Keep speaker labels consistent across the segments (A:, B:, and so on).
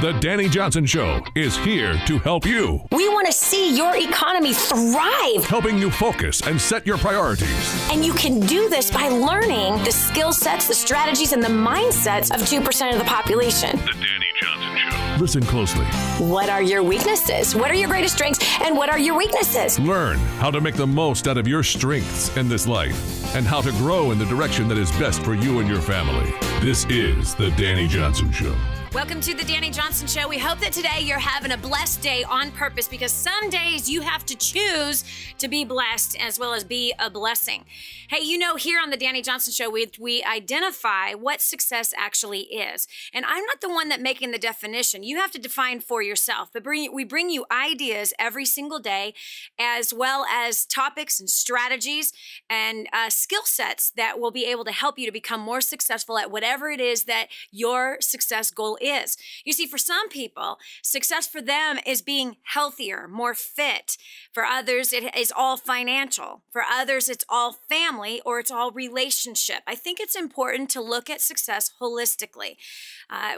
A: The Dani Johnson Show is here to help you.
B: We want to see your economy thrive.
A: Helping you focus and set your priorities.
B: And you can do this by learning the skill sets, the strategies, and the mindsets of 2% of the population.
A: The Dani Johnson Show. Listen closely.
B: What are your weaknesses? What are your greatest strengths? And what are your weaknesses?
A: Learn how to make the most out of your strengths in this life and how to grow in the direction that is best for you and your family. This is The Dani Johnson Show.
C: Welcome to the Dani Johnson Show. We hope that today you're having a blessed day on purpose, because some days you have to choose to be blessed as well as be a blessing. Hey, you know, here on the Dani Johnson Show, we identify what success actually is. And I'm not the one that making the definition. You have to define for yourself. But we bring you ideas every single day, as well as topics and strategies and skill sets that will be able to help you to become more successful at whatever it is that your success goal is. You see, for some people, success for them is being healthier, more fit. For others, it is all financial. For others, it's all family or it's all relationship. I think it's important to look at success holistically.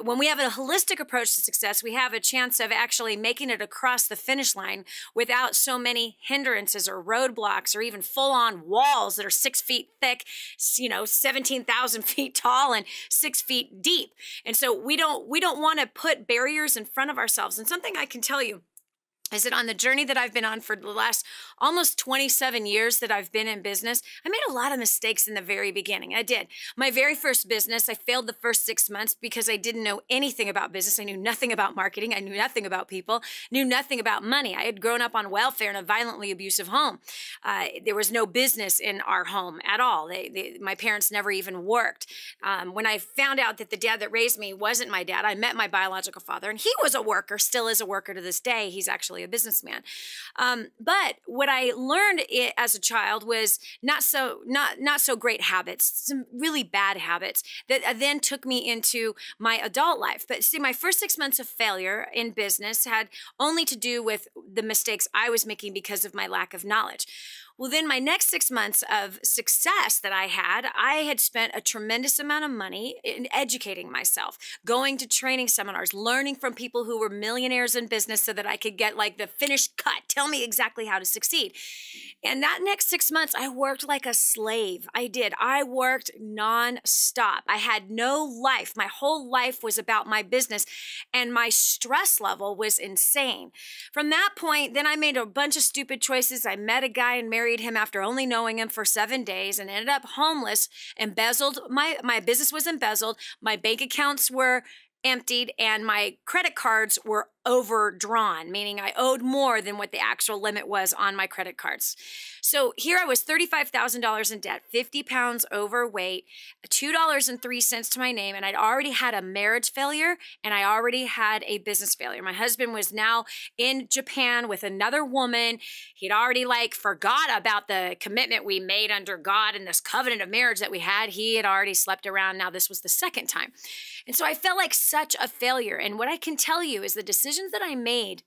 C: When we have a holistic approach to success, we have a chance of actually making it across the finish line without so many hindrances or roadblocks or even full-on walls that are 6 feet thick, 17,000 feet tall and 6 feet deep. And so we don't want to put barriers in front of ourselves. And something I can tell you is that on the journey that I've been on for the last almost 27 years that I've been in business, I made a lot of mistakes in the very beginning. I did. My very first business, I failed the first 6 months because I didn't know anything about business. I knew nothing about marketing. I knew nothing about people, knew nothing about money. I had grown up on welfare in a violently abusive home. There was no business in our home at all. My parents never even worked. When I found out that the dad that raised me wasn't my dad, I met my biological father, and he was a worker, still is a worker to this day. He's actually a businessman. But what I learned as a child was not so great habits, some really bad habits that then took me into my adult life. But see, my first 6 months of failure in business had only to do with the mistakes I was making because of my lack of knowledge. Well, then my next 6 months of success that I had spent a tremendous amount of money in educating myself, going to training seminars, learning from people who were millionaires in business so that I could get like the finished cut, tell me exactly how to succeed. And that next 6 months, I worked like a slave. I did. I worked nonstop. I had no life. My whole life was about my business, and my stress level was insane. From that point, then I made a bunch of stupid choices. I met a guy and married him after only knowing him for 7 days and ended up homeless, embezzled. My business was embezzled. My bank accounts were emptied and my credit cards were overdrawn, meaning I owed more than what the actual limit was on my credit cards. So here I was, $35,000 in debt, 50 pounds overweight, $2.03 to my name, and I'd already had a marriage failure and I already had a business failure. My husband was now in Japan with another woman. He'd already forgot about the commitment we made under God and this covenant of marriage that we had. He had already slept around. Now this was the second time. And so I felt like such a failure. And what I can tell you is the decisions that I made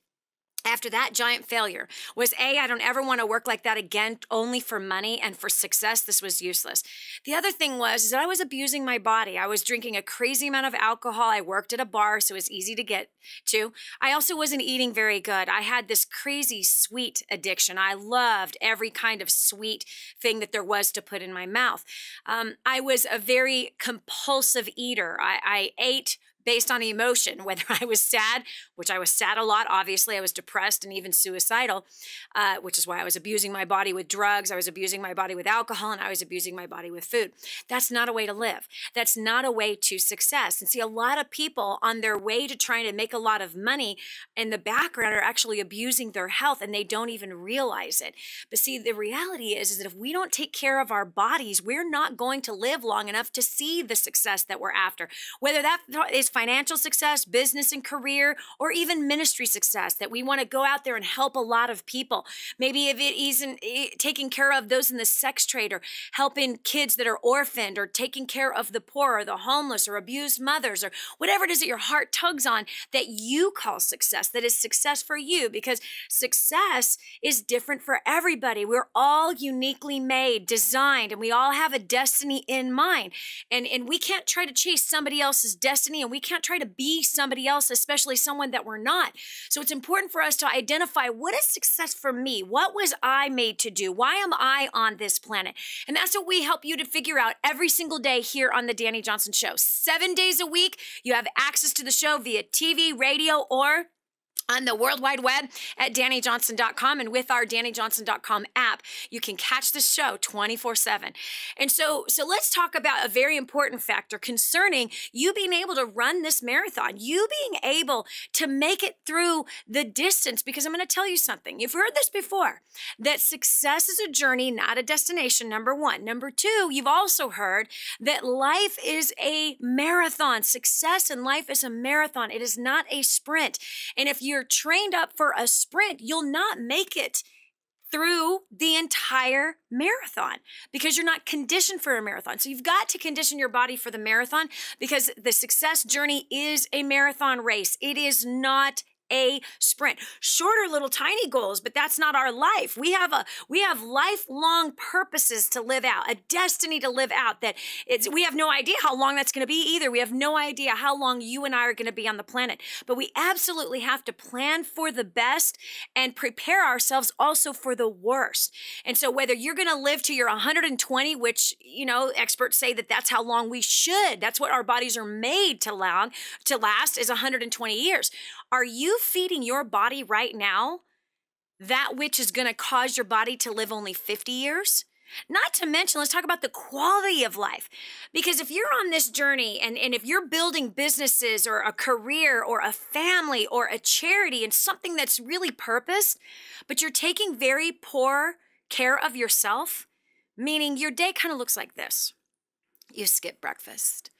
C: after that giant failure was I don't ever want to work like that again, only for money and for success. This was useless. The other thing is that I was abusing my body. I was drinking a crazy amount of alcohol. I worked at a bar, so it was easy to get to. I also wasn't eating very good. I had this crazy sweet addiction. I loved every kind of sweet thing that there was to put in my mouth. I was a very compulsive eater. I ate based on emotion, whether I was sad, which I was sad a lot. Obviously, I was depressed and even suicidal, which is why I was abusing my body with drugs. I was abusing my body with alcohol, and I was abusing my body with food. That's not a way to live. That's not a way to success. And see, a lot of people on their way to trying to make a lot of money in the background are actually abusing their health, and they don't even realize it. But see, the reality is that if we don't take care of our bodies, we're not going to live long enough to see the success that we're after. Whether that is financial success, business and career, or even ministry success, that we want to go out there and help a lot of people. Maybe if it isn't taking care of those in the sex trade, or helping kids that are orphaned, or taking care of the poor or the homeless or abused mothers, or whatever it is that your heart tugs on that you call success, that is success for you, because success is different for everybody. We're all uniquely made, designed, and we all have a destiny in mind. And we can't try to chase somebody else's destiny, and we can't try to be somebody else, especially someone that we're not. So it's important for us to identify, what is success for me? What was I made to do? Why am I on this planet? And that's what we help you to figure out every single day here on the Dani Johnson Show. 7 days a week, you have access to the show via TV, radio, or on the World Wide Web at DaniJohnson.com, and with our DaniJohnson.com app, you can catch the show 24/7. And so let's talk about a very important factor concerning you being able to run this marathon, you being able to make it through the distance, because I'm going to tell you something. You've heard this before, that success is a journey, not a destination, number one. Number two, you've also heard that life is a marathon. Success in life is a marathon. It is not a sprint. And if you're trained up for a sprint, you'll not make it through the entire marathon because you're not conditioned for a marathon. So you've got to condition your body for the marathon, because the success journey is a marathon race. It is not a sprint. Shorter little tiny goals, but that's not our life. We have lifelong purposes to live out, a destiny to live out that we have no idea how long that's going to be either. We have no idea how long you and I are going to be on the planet, but we absolutely have to plan for the best and prepare ourselves also for the worst. And so whether you're going to live to your 120, which, experts say that that's how long we should, that's what our bodies are made to last is 120 years. Are you feeding your body right now that which is going to cause your body to live only 50 years? Not to mention, let's talk about the quality of life. Because if you're on this journey and if you're building businesses or a career or a family or a charity and something that's really purposed, but you're taking very poor care of yourself, meaning your day kind of looks like this. You skip breakfast.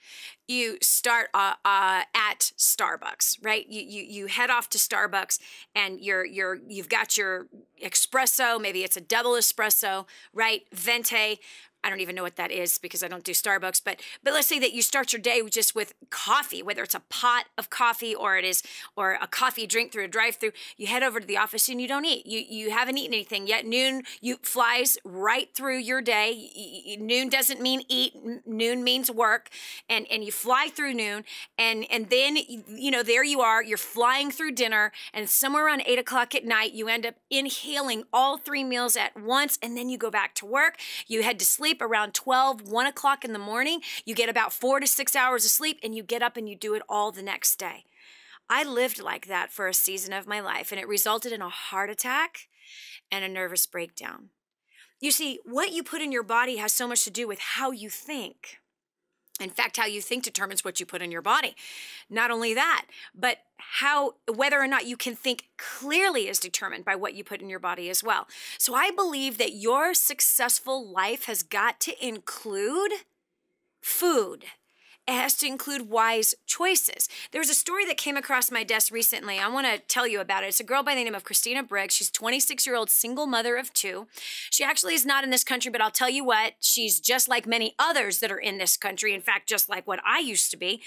C: You start at Starbucks, right? You head off to Starbucks and you've got your espresso, maybe it's a double espresso, right? Venti. I don't even know what that is because I don't do Starbucks, but let's say that you start your day just with coffee, whether it's a pot of coffee or a coffee drink through a drive-through. You head over to the office and you don't eat. You haven't eaten anything yet. Noon flies right through your day. Noon doesn't mean eat. Noon means work, and you fly through noon, and then there you are. You're flying through dinner, and somewhere around 8 o'clock at night, you end up inhaling all 3 meals at once, and then you go back to work. You head to sleep around 1 o'clock in the morning. You get about 4 to 6 hours of sleep, and you get up and you do it all the next day. I lived like that for a season of my life, and it resulted in a heart attack and a nervous breakdown. You see, what you put in your body has so much to do with how you think. In fact, how you think determines what you put in your body. Not only that, but whether or not you can think clearly is determined by what you put in your body as well. So I believe that your successful life has got to include food. It has to include wise choices. There was a story that came across my desk recently. I want to tell you about it. It's a girl by the name of Christina Briggs. She's a 26-year-old single mother of 2. She actually is not in this country, but I'll tell you what, she's just like many others that are in this country. In fact, just like what I used to be.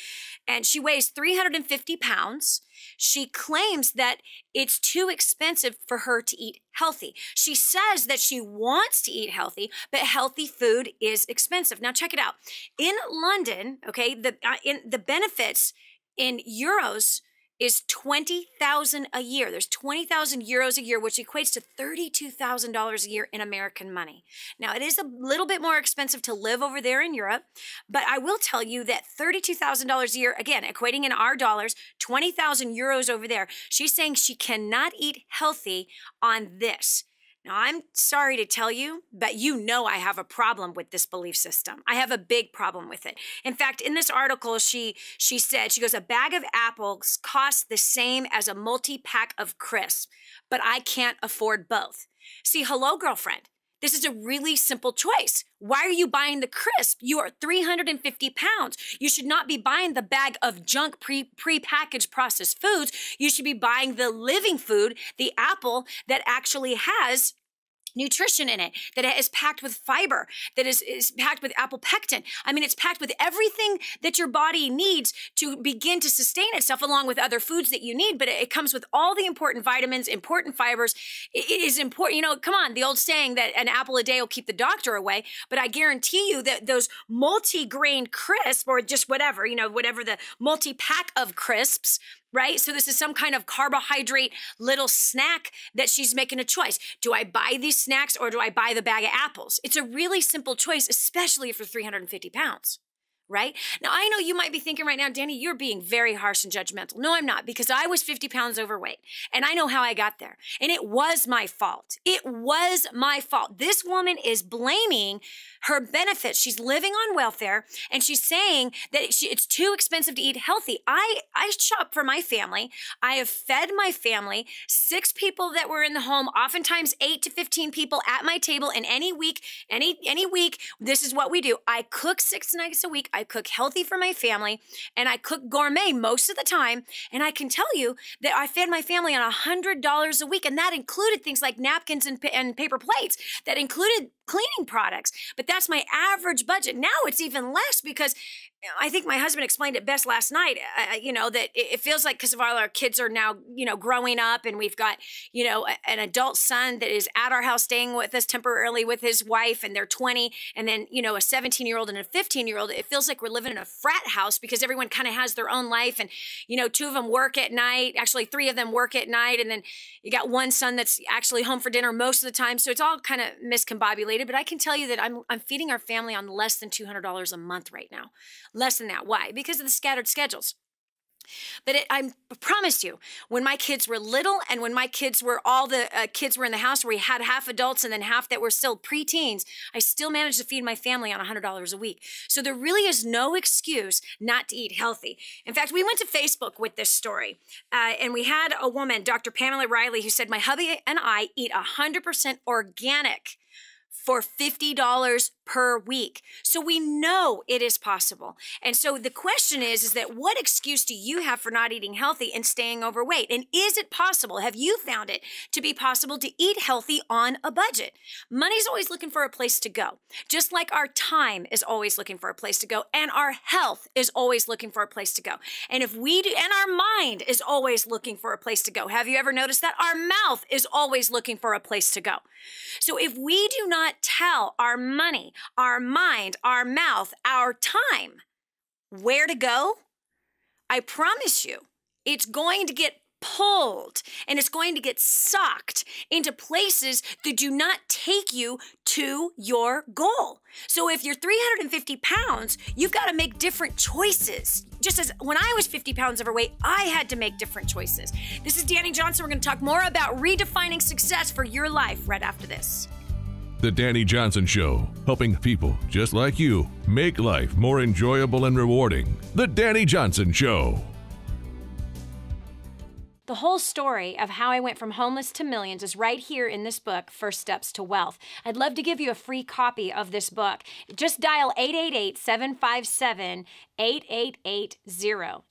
C: And she weighs 350 pounds. She claims that it's too expensive for her to eat healthy. She says that she wants to eat healthy, but healthy food is expensive. Now check it out. In London, okay, the benefits in euros is 20,000 a year. There's 20,000 euros a year, which equates to $32,000 a year in American money. Now, it is a little bit more expensive to live over there in Europe, but I will tell you that $32,000 a year, again, equating in our dollars, 20,000 euros over there. She's saying she cannot eat healthy on this. Now, I'm sorry to tell you, but I have a problem with this belief system. I have a big problem with it. In fact, in this article, she said, she goes, a bag of apples costs the same as a multi-pack of crisps, but I can't afford both. See, hello, girlfriend. This is a really simple choice. Why are you buying the crisp? You are 350 pounds. You should not be buying the bag of junk pre-packaged processed foods. You should be buying the living food, the apple that actually has nutrition in it, that is packed with fiber, that is packed with apple pectin. I mean, it's packed with everything that your body needs to begin to sustain itself, along with other foods that you need. But it comes with all the important vitamins, important fibers. It is important. You know, come on, the old saying that an apple a day will keep the doctor away. But I guarantee you that those multi-grain crisps, or just whatever, you know, whatever the multi-pack of crisps, right? So this is some kind of carbohydrate little snack that she's making a choice. Do I buy these snacks or do I buy the bag of apples? It's a really simple choice, especially for 350 pounds. Right? Now, I know you might be thinking right now, Dani, you're being very harsh and judgmental. No, I'm not, because I was 50 pounds overweight, and I know how I got there. And it was my fault. It was my fault. This woman is blaming her benefits. She's living on welfare, and she's saying that it's too expensive to eat healthy. I shop for my family. I have fed my family, 6 people that were in the home, oftentimes 8 to 15 people at my table. And any week, this is what we do. I cook 6 nights a week. I cook healthy for my family, and I cook gourmet most of the time. And I can tell you that I fed my family on $100 a week, and that included things like napkins and paper plates. That included cleaning products. But that's my average budget. Now it's even less, because I think my husband explained it best last night, you know, that it feels like, because of all our kids are now, you know, growing up, and we've got, you know, an adult son that is at our house staying with us temporarily with his wife, and they're 20, and then, you know, a 17-year-old and a 15-year-old. It feels like we're living in a frat house, because everyone kind of has their own life, and, you know, 2 of them work at night. Actually, 3 of them work at night, and then you got one son that's actually home for dinner most of the time. So it's all kind of miscombobulated. But I can tell you that I'm feeding our family on less than $200 a month right now. Less than that. Why? Because of the scattered schedules. But I promise you, when my kids were little, and when my kids were, all the kids were in the house, where we had half adults and then half that were still preteens, I still managed to feed my family on $100 a week. So there really is no excuse not to eat healthy. In fact, we went to Facebook with this story, and we had a woman, Dr. Pamela Riley, who said, my hubby and I eat 100% organic for $50 per week. So we know it is possible. And so the question is that what excuse do you have for not eating healthy and staying overweight? And is it possible? Have you found it to be possible to eat healthy on a budget? Money's always looking for a place to go, just like our time is always looking for a place to go, and our health is always looking for a place to go. And if we do, and our mind is always looking for a place to go. Have you ever noticed that? Our mouth is always looking for a place to go. So if we do not tell our money, our mind, our mouth, our time where to go, I promise you, it's going to get pulled, and it's going to get sucked into places that do not take you to your goal. So if you're 350 pounds, you've got to make different choices. Just as when I was 50 pounds overweight, I had to make different choices. This is Dani Johnson. We're going to talk more about redefining success for your life right after this.
A: The Dani Johnson Show, helping people just like you make life more enjoyable and rewarding. The Dani Johnson Show.
C: The whole story of how I went from homeless to millions is right here in this book, First Steps to Wealth. I'd love to give you a free copy of this book. Just dial 888-757-8880.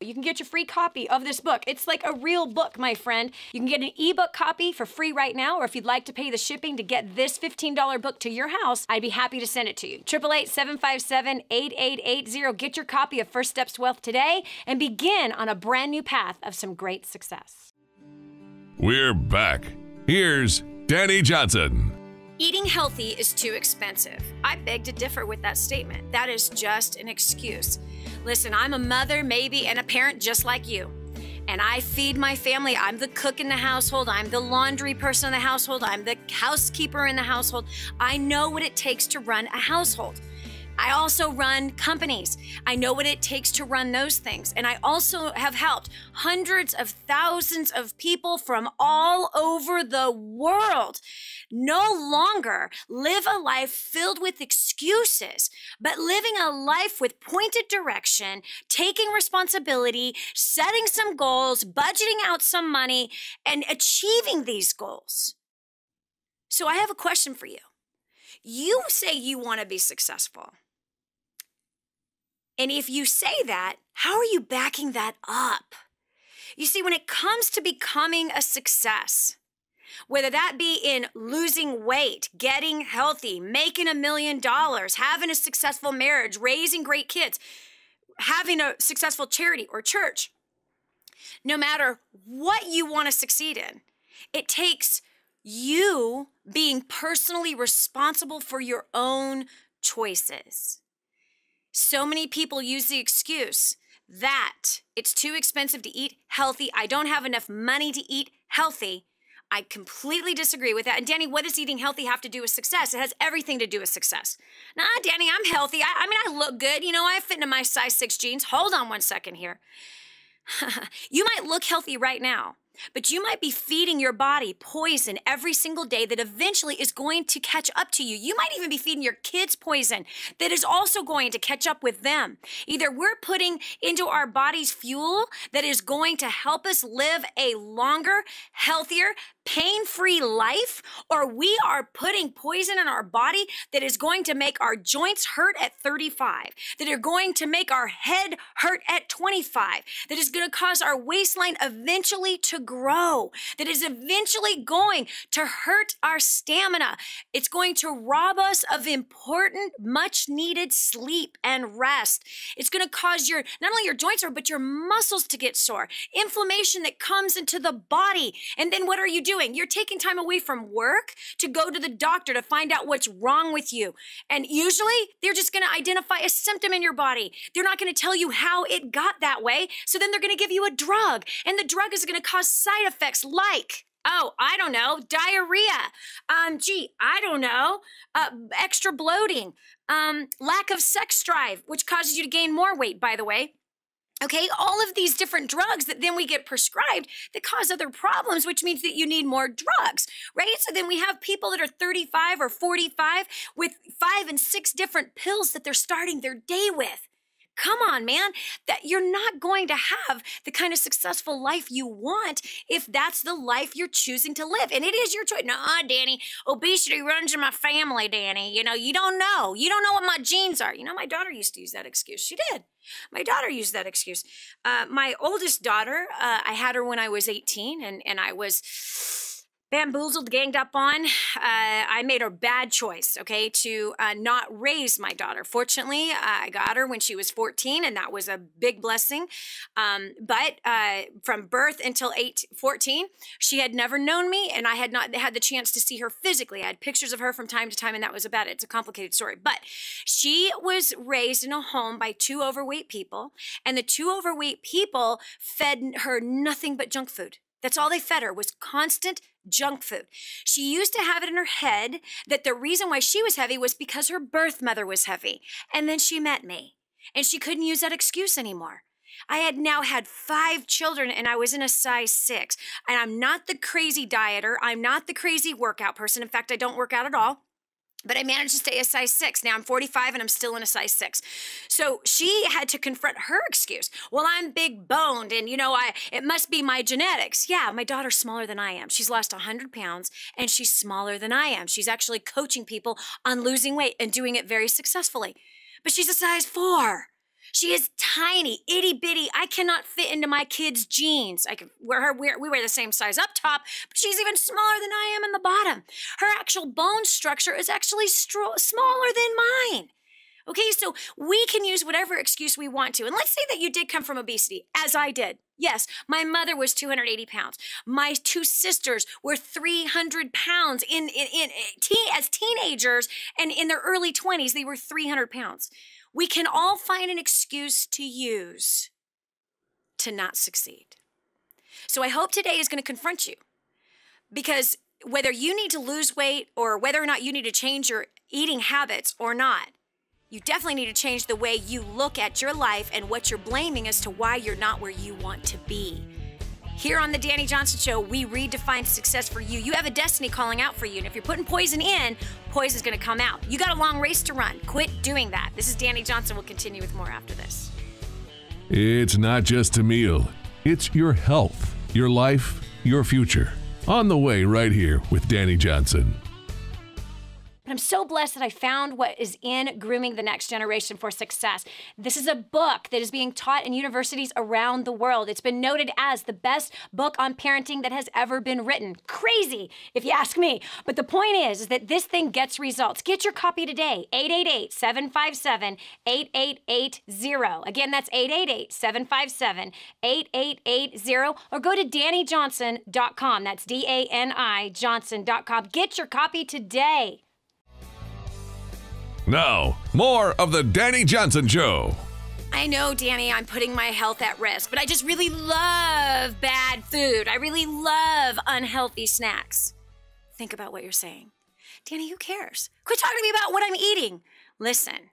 C: You can get your free copy of this book. It's like a real book, my friend. You can get an ebook copy for free right now, or if you'd like to pay the shipping to get this $15 book to your house, I'd be happy to send it to you. 888-757-8880. Get your copy of First Steps to Wealth today and begin on a brand new path of some great success.
A: We're back. Here's Dani Johnson.
C: Eating healthy is too expensive. I beg to differ with that statement. That is just an excuse. Listen, I'm a mother, maybe, and a parent just like you. And I feed my family. I'm the cook in the household. I'm the laundry person in the household. I'm the housekeeper in the household. I know what it takes to run a household. I also run companies. I know what it takes to run those things. And I also have helped hundreds of thousands of people from all over the world no longer live a life filled with excuses, but living a life with pointed direction, taking responsibility, setting some goals, budgeting out some money, and achieving these goals. So I have a question for you. You say you want to be successful. And if you say that, how are you backing that up? You see, when it comes to becoming a success, whether that be in losing weight, getting healthy, making $1 million, having a successful marriage, raising great kids, having a successful charity or church. No matter what you want to succeed in, it takes you being personally responsible for your own choices. So many people use the excuse that it's too expensive to eat healthy. I don't have enough money to eat healthy. I completely disagree with that. And Dani, what does eating healthy have to do with success? It has everything to do with success. Nah, Dani, I'm healthy. I mean, I look good. You know, I fit into my size 6 jeans. Hold on one second here. You might look healthy right now, but you might be feeding your body poison every single day that eventually is going to catch up to you. You might even be feeding your kids poison that is also going to catch up with them. Either we're putting into our bodies fuel that is going to help us live a longer, healthier, pain-free life, or we are putting poison in our body that is going to make our joints hurt at 35, that are going to make our head hurt at 25, that is going to cause our waistline eventually to grow, that is eventually going to hurt our stamina. It's going to rob us of important, much-needed sleep and rest. It's going to cause not only your joints sore, but your muscles to get sore, inflammation that comes into the body. And then what are you doing? You're taking time away from work to go to the doctor to find out what's wrong with you. And usually they're just going to identify a symptom in your body. They're not going to tell you how it got that way. So then they're going to give you a drug, and the drug is going to cause side effects like, oh, I don't know, diarrhea. I don't know, extra bloating, lack of sex drive, which causes you to gain more weight, by the way. Okay, all of these different drugs that then we get prescribed that cause other problems, which means that you need more drugs, right? So then we have people that are 35 or 45 with 5 and 6 different pills that they're starting their day with. Come on, man, that you're not going to have the kind of successful life you want if that's the life you're choosing to live. And it is your choice. Nuh-uh, Dani, obesity runs in my family, Dani. You know, you don't know. You don't know what my genes are. You know, my daughter used to use that excuse. She did. My daughter used that excuse. My oldest daughter, I had her when I was 18, and I was bamboozled, ganged up on. I made a bad choice, okay, to not raise my daughter. Fortunately, I got her when she was 14, and that was a big blessing. But from birth until 14, she had never known me, and I had not had the chance to see her physically. I had pictures of her from time to time, and that was about it. It's a complicated story. But she was raised in a home by 2 overweight people, and the 2 overweight people fed her nothing but junk food. That's all they fed her, was constant junk food. She used to have it in her head that the reason why she was heavy was because her birth mother was heavy. And then she met me, and she couldn't use that excuse anymore. I had now had 5 children, and I was in a size 6. And I'm not the crazy dieter. I'm not the crazy workout person. In fact, I don't work out at all. But I managed to stay a size 6. Now I'm 45 and I'm still in a size 6. So she had to confront her excuse. Well, I'm big boned and, you know, it must be my genetics. Yeah, my daughter's smaller than I am. She's lost 100 pounds and she's smaller than I am. She's actually coaching people on losing weight and doing it very successfully. But she's a size 4. She is tiny, itty bitty. I cannot fit into my kids' jeans. I can wear her. We wear the same size up top, but she's even smaller than I am in the bottom. Her actual bone structure is actually smaller than mine. Okay, so we can use whatever excuse we want to. And let's say that you did come from obesity, as I did. Yes, my mother was 280 pounds. My 2 sisters were 300 pounds as teenagers, and in their early 20s, they were 300 pounds. We can all find an excuse to use to not succeed. So I hope today is going to confront you, because whether you need to lose weight or whether or not you need to change your eating habits or not, you definitely need to change the way you look at your life and what you're blaming as to why you're not where you want to be. Here on the Dani Johnson Show, we redefine success for you. You have a destiny calling out for you. And if you're putting poison in, poison's going to come out. You got a long race to run. Quit doing that. This is Dani Johnson. We'll continue with more after this.
A: It's not just a meal. It's your health, your life, your future. On the way right here with Dani Johnson.
C: But I'm so blessed that I found what is in Grooming the Next Generation for Success. This is a book that is being taught in universities around the world. It's been noted as the best book on parenting that has ever been written. Crazy, if you ask me. But the point is that this thing gets results. Get your copy today, 888-757-8880. Again, that's 888-757-8880. Or go to DaniJohnson.com. That's DANI Johnson.com. Get your copy today.
A: Now, more of the Dani Johnson Show.
C: I know, Dani, I'm putting my health at risk, but I just really love bad food. I really love unhealthy snacks. Think about what you're saying. Dani, who cares? Quit talking to me about what I'm eating. Listen,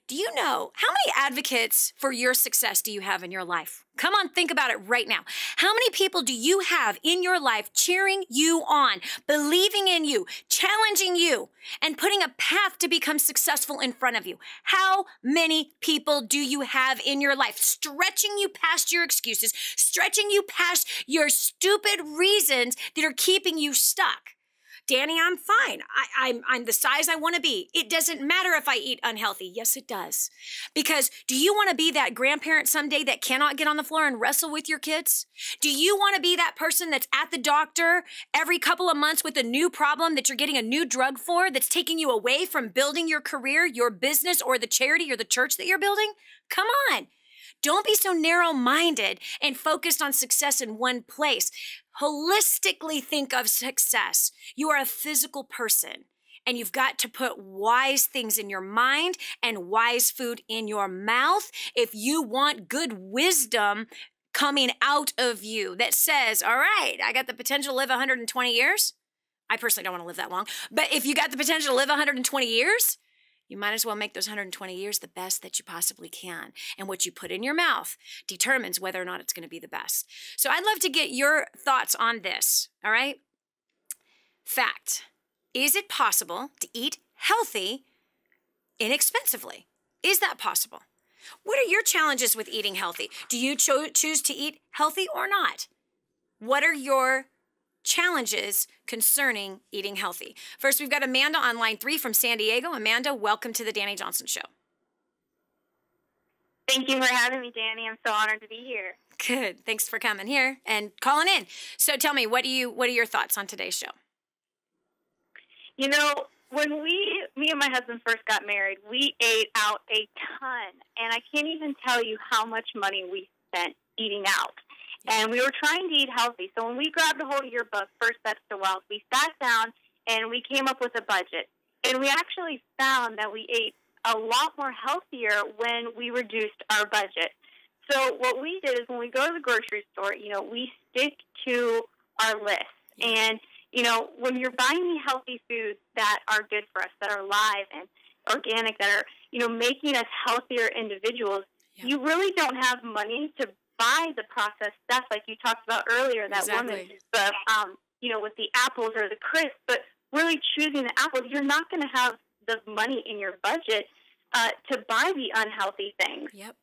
C: do you know how many advocates for your success do you have in your life? Come on, think about it right now. How many people do you have in your life cheering you on, believing in you, challenging you, and putting a path to become successful in front of you? How many people do you have in your life stretching you past your excuses, stretching you past your stupid reasons that are keeping you stuck? Dani, I'm fine. I'm the size I want to be. It doesn't matter if I eat unhealthy. Yes, it does. Because do you want to be that grandparent someday that cannot get on the floor and wrestle with your kids? Do you want to be that person that's at the doctor every couple of months with a new problem that you're getting a new drug for that's taking you away from building your career, your business, or the charity or the church that you're building? Come on. Don't be so narrow-minded and focused on success in one place. Holistically think of success. You are a physical person, and you've got to put wise things in your mind and wise food in your mouth if you want good wisdom coming out of you that says, all right, I got the potential to live 120 years. I personally don't want to live that long, but if you got the potential to live 120 years, you might as well make those 120 years the best that you possibly can. And what you put in your mouth determines whether or not it's going to be the best. So I'd love to get your thoughts on this, all right? Fact. Is it possible to eat healthy inexpensively? Is that possible? What are your challenges with eating healthy? Do you choose to eat healthy or not? What are your challenges concerning eating healthy? First, we've got Amanda on line 3 from San Diego. Amanda, welcome to the Dani Johnson Show.
D: Thank you for having me, Dani. I'm so honored to be here.
C: Good. Thanks for coming here and calling in. So tell me, what are your thoughts on today's show?
D: You know, when me and my husband first got married, we ate out a ton, and I can't even tell you how much money we spent eating out. And we were trying to eat healthy. So when we grabbed a hold of your book, First Steps to Wealth, we sat down and we came up with a budget. And we actually found that we ate a lot more healthier when we reduced our budget. So what we did is when we go to the grocery store, you know, we stick to our list. And, you know, when you're buying the healthy foods that are good for us, that are live and organic, that are, you know, making us healthier individuals, you really don't have money to buy the processed stuff like you talked about earlier, that woman, the, you know, with the apples or the crisps, but really choosing the apples, you're not going to have the money in your budget to buy the unhealthy things. Yep.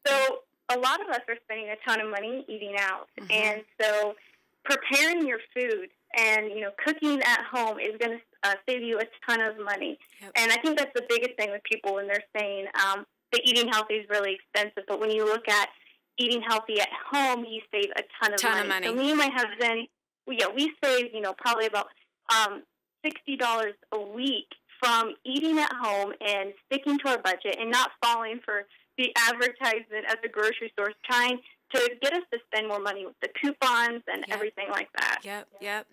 D: So a lot of us are spending a ton of money eating out. Mm-hmm. And so preparing your food and, you know, cooking at home is going to save you a ton of money. Yep. And I think that's the biggest thing with people when they're saying that eating healthy is really expensive. But when you look at eating healthy at home, you save a ton of money. So me and my husband, we save, you know, probably about $60 a week from eating at home and sticking to our budget and not falling for the advertisement at the grocery stores, trying to get us to spend more money with the coupons and everything like that. Yep.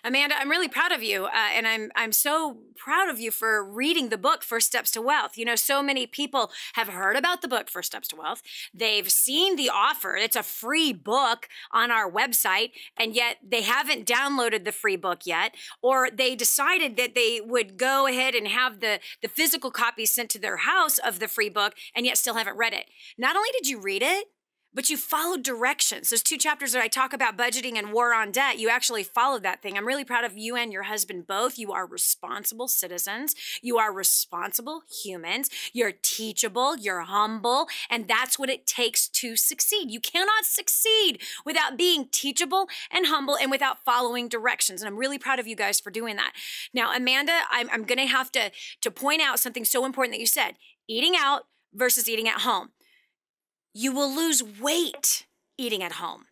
C: Amanda, I'm really proud of you, and I'm so proud of you for reading the book, First Steps to Wealth. You know, so many people have heard about the book, First Steps to Wealth. They've seen the offer. It's a free book on our website, and yet they haven't downloaded the free book yet, or they decided that they would go ahead and have the physical copy sent to their house of the free book, and yet still haven't read it. Not only did you read it, but you followed directions. Those 2 chapters that I talk about budgeting and war on debt, you actually followed that thing. I'm really proud of you and your husband both. You are responsible citizens. You are responsible humans. You're teachable. You're humble. And that's what it takes to succeed. You cannot succeed without being teachable and humble and without following directions. And I'm really proud of you guys for doing that. Now, Amanda, I'm going to have to point out something so important that you said, eating out versus eating at home. You will lose weight eating at home.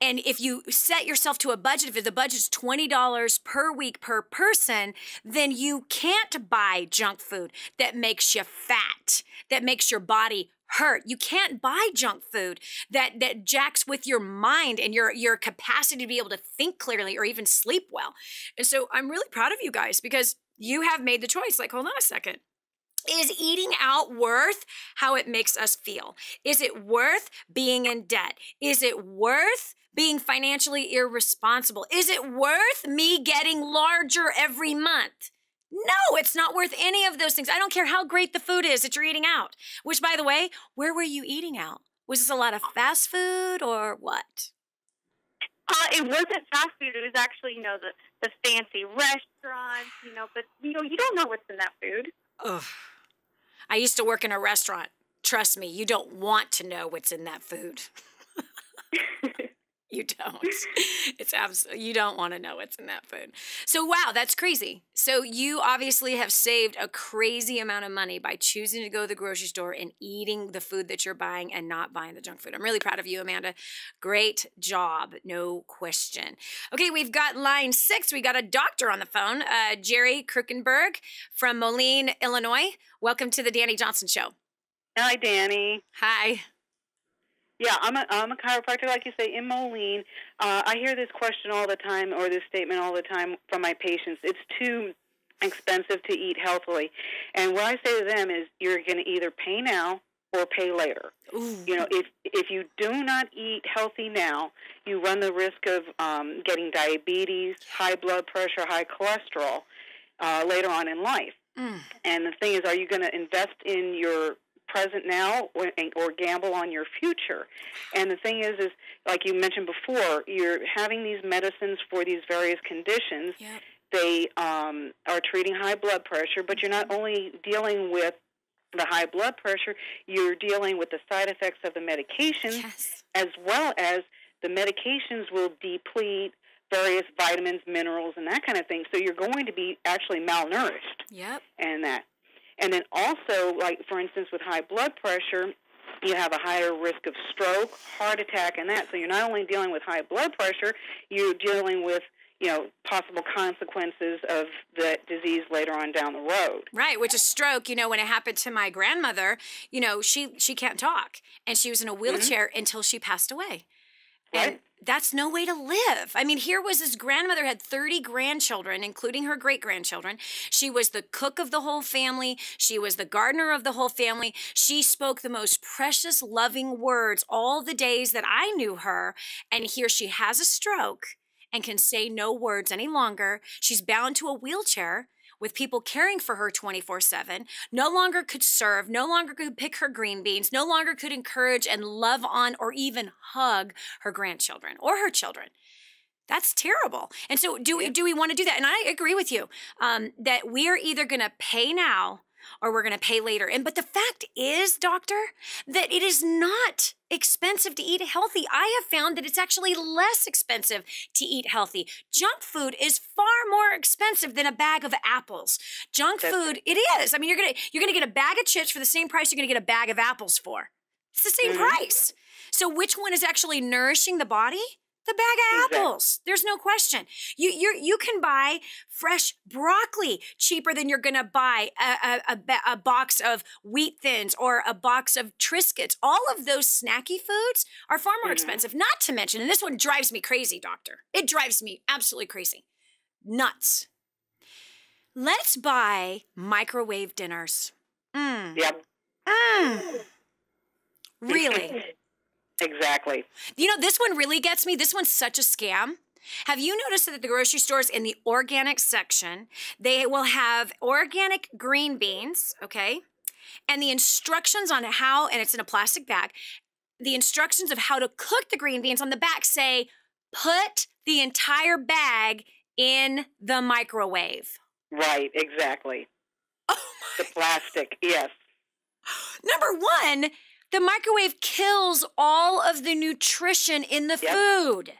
C: And if you set yourself to a budget, if the budget's $20 per week per person, then you can't buy junk food that makes you fat, that makes your body hurt. You can't buy junk food that jacks with your mind and your capacity to be able to think clearly or even sleep well. And so I'm really proud of you guys because you have made the choice. Like, hold on a second. Is eating out worth how it makes us feel? Is it worth being in debt? Is it worth being financially irresponsible? Is it worth me getting larger every month? No, it's not worth any of those things. I don't care how great the food is that you're eating out. Which, by the way, where were you eating out? Was this a lot of fast food or what?
D: It wasn't fast food. It was actually, the fancy restaurants, but, you don't know what's in that food.
C: Ugh. I used to work in a restaurant. Trust me, you don't want to know what's in that food. You don't. It's absolutely, you don't want to know what's in that food. So, wow, that's crazy. So you obviously have saved a crazy amount of money by choosing to go to the grocery store and eating the food that you're buying and not buying the junk food. I'm really proud of you, Amanda. Great job. No question. Okay, we've got line 6. We got a doctor on the phone, Jerry Krukenberg from Moline, Illinois. Welcome to the Dani Johnson Show.
E: Hi, Dani.
C: Hi.
E: Yeah, I'm a chiropractor, like you say, in Moline. I hear this question all the time, or this statement all the time from my patients. It's too expensive to eat healthily. And what I say to them is you're going to either pay now or pay later.
C: Ooh.
E: If you do not eat healthy now, you run the risk of getting diabetes, high blood pressure, high cholesterol later on in life. Mm. And the thing is, are you going to invest in your present now or gamble on your future? And the thing is like you mentioned before, you're having these medicines for these various conditions. Yep. They are treating high blood pressure, but you're not only dealing with the high blood pressure, you're dealing with the side effects of the medications, yes, as well as the medications will deplete various vitamins, minerals, and that kind of thing. So you're going to be actually malnourished.
C: Yep.
E: And then also, like, for instance, with high blood pressure, you have a higher risk of stroke, heart attack, and that. So you're not only dealing with high blood pressure, you're dealing with, possible consequences of the disease later on down the road.
C: Right, which is stroke. When it happened to my grandmother, she can't talk, and she was in a wheelchair until she passed away.
E: Right.
C: And that's no way to live. I mean, here was his grandmother had 30 grandchildren, including her great-grandchildren. She was the cook of the whole family. She was the gardener of the whole family. She spoke the most precious, loving words all the days that I knew her. And here she has a stroke and can say no words any longer. She's bound to a wheelchair with people caring for her 24/7, no longer could serve, no longer could pick her green beans, no longer could encourage and love on or even hug her grandchildren or her children. That's terrible. And so do we want to do that? And I agree with you that we are either going to pay now or we're going to pay later. But the fact is, doctor, that it is not expensive to eat healthy. I have found that it's actually less expensive to eat healthy. Junk food is far more expensive than a bag of apples. Junk food, it is. I mean, you're gonna get a bag of chips for the same price you're gonna get a bag of apples for. It's the same price. So which one is actually nourishing the body? The bag of apples. There's no question. You can buy fresh broccoli cheaper than you're going to buy a box of Wheat Thins or a box of Triscuits. All of those snacky foods are far more expensive. Not to mention, and this one drives me crazy, doctor. It drives me absolutely crazy. Nuts. Let's buy microwave dinners.
E: Yep.
C: Really?
E: Exactly.
C: This one really gets me. This one's such a scam. Have you noticed that at the grocery stores in the organic section, they will have organic green beans, okay? And the instructions on how, and it's in a plastic bag, the instructions of how to cook the green beans on the back say, put the entire bag in the microwave.
E: Right, exactly.
C: Oh
E: the plastic, yes.
C: Number one, the microwave kills all of the nutrition in the food.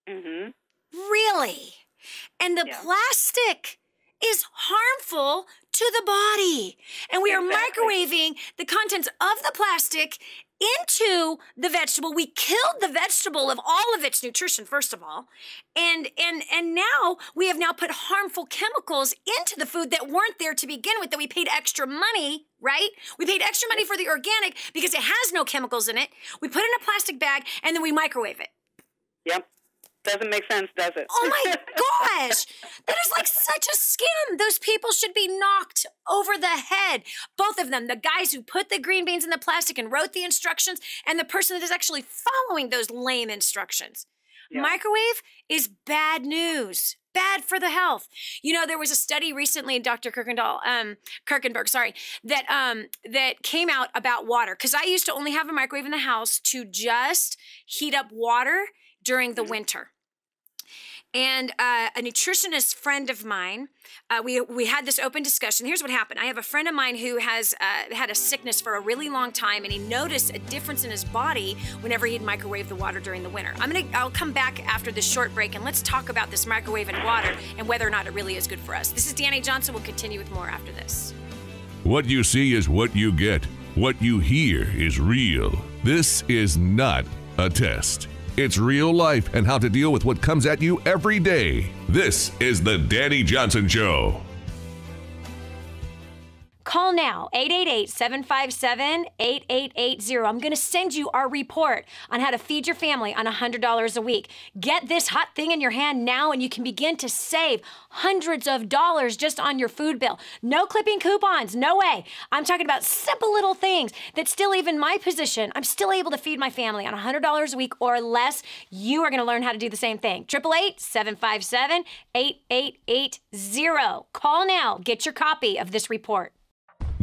E: Mm-hmm.
C: Really? And the plastic is harmful to the body. And we are microwaving the contents of the plastic into the vegetable. We killed the vegetable of all of its nutrition, first of all. And now we have now put harmful chemicals into the food that weren't there to begin with, that we paid extra money, right? We paid extra money for the organic because it has no chemicals in it. We put it in a plastic bag and then we microwave it.
E: Yep. Doesn't make sense, does it?
C: Oh my gosh! That is like such a scam. Those people should be knocked over the head. Both of them, the guys who put the green beans in the plastic and wrote the instructions, and the person that is actually following those lame instructions. Yeah. Microwave is bad news. Bad for the health. You know, there was a study recently, Dr. Kirkenberg, that came out about water. Because I used to only have a microwave in the house to just heat up water during the winter. And a nutritionist friend of mine, we had this open discussion. Here's what happened. I have a friend of mine who has had a sickness for a really long time, and he noticed a difference in his body whenever he'd microwave the water during the winter. I'll come back after this short break, and let's talk about this microwaving water and whether or not it really is good for us. This is Dani Johnson. We'll continue with more after this.
A: What you see is what you get. What you hear is real. This is not a test. It's real life and how to deal with what comes at you every day. This is the Dani Johnson Show.
C: Call now, 888-757-8880. I'm going to send you our report on how to feed your family on $100 a week. Get this hot thing in your hand now and you can begin to save hundreds of dollars just on your food bill. No clipping coupons, no way. I'm talking about simple little things that still, even my position, I'm still able to feed my family on $100 a week or less. You are going to learn how to do the same thing. 888-757-8880. Call now. Get your copy of this report.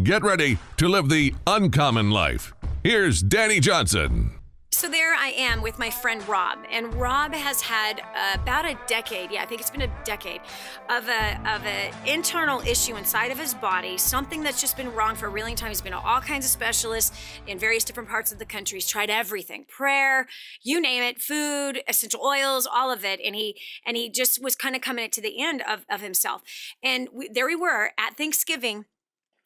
A: Get ready to live the uncommon life. Here's Dani Johnson.
C: So there I am with my friend Rob, and Rob has had about a decade, I think it's been a decade, of a internal issue inside of his body, something that's just been wrong for a really long time. He's been to all kinds of specialists in various different parts of the country. He's tried everything, prayer, you name it, food, essential oils, all of it, and he just was kind of coming to the end of himself. And there we were at Thanksgiving.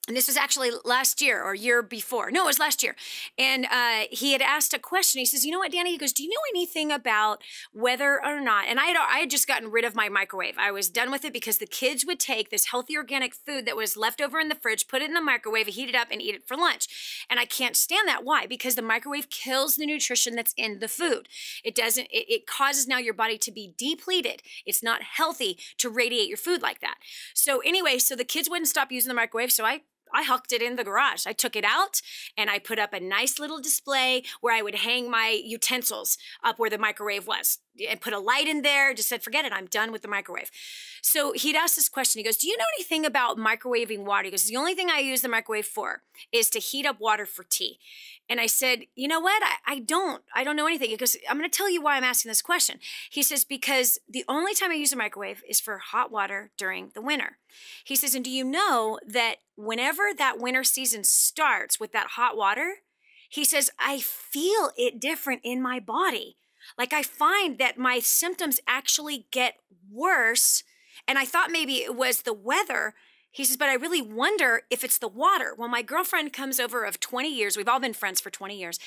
C: And this was actually last year or year before. No, it was last year. And he had asked a question. He says, you know what, Dani? He goes, do you know anything about whether or not, and I had just gotten rid of my microwave. I was done with it because the kids would take this healthy organic food that was left over in the fridge, put it in the microwave, heat it up, and eat it for lunch. And I can't stand that. Why? Because the microwave kills the nutrition that's in the food. It causes now your body to be depleted. It's not healthy to radiate your food like that. So anyway, so the kids wouldn't stop using the microwave, so I hucked it in the garage. I took it out and I put up a nice little display where I would hang my utensils up where the microwave was and put a light in there. Just said, forget it. I'm done with the microwave. So he'd asked this question. He goes, do you know anything about microwaving water? He goes, the only thing I use the microwave for is to heat up water for tea. And I said, you know what? I don't know anything. He goes, I'm going to tell you why I'm asking this question. He says, because the only time I use a microwave is for hot water during the winter. He says, and do you know that whenever that winter season starts with that hot water, he says, I feel it different in my body. Like I find that my symptoms actually get worse. And I thought maybe it was the weather. He says, but I really wonder if it's the water. Well, my girlfriend comes over of 20 years. We've all been friends for 20 years.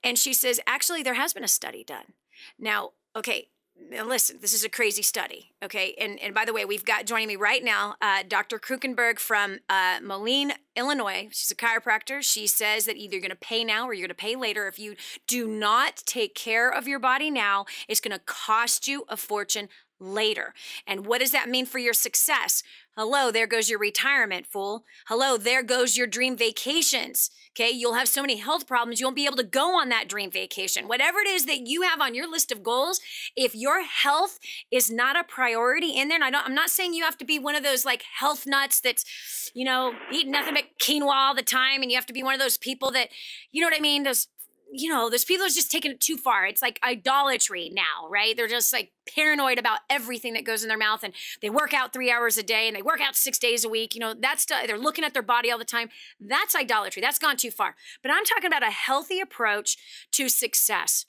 C: And she says, actually, there has been a study done. Now, okay, now listen, this is a crazy study, okay? And by the way, we've got joining me right now, Dr. Kirkenberg from Moline, Illinois. She's a chiropractor. She says that either you're going to pay now or you're going to pay later. If you do not take care of your body now, it's going to cost you a fortune later. And what does that mean for your success? Hello, there goes your retirement, fool. Hello, there goes your dream vacations. Okay, you'll have so many health problems, you won't be able to go on that dream vacation. Whatever it is that you have on your list of goals, if your health is not a priority in there, and I'm not saying you have to be one of those like health nuts that's, eating nothing but quinoa all the time, and you have to be one of those people that, you know what I mean? Those there's people that's just taking it too far. It's like idolatry now, right? They're just like paranoid about everything that goes in their mouth, and they work out 3 hours a day and they work out 6 days a week. They're looking at their body all the time. That's idolatry. That's gone too far. But I'm talking about a healthy approach to success.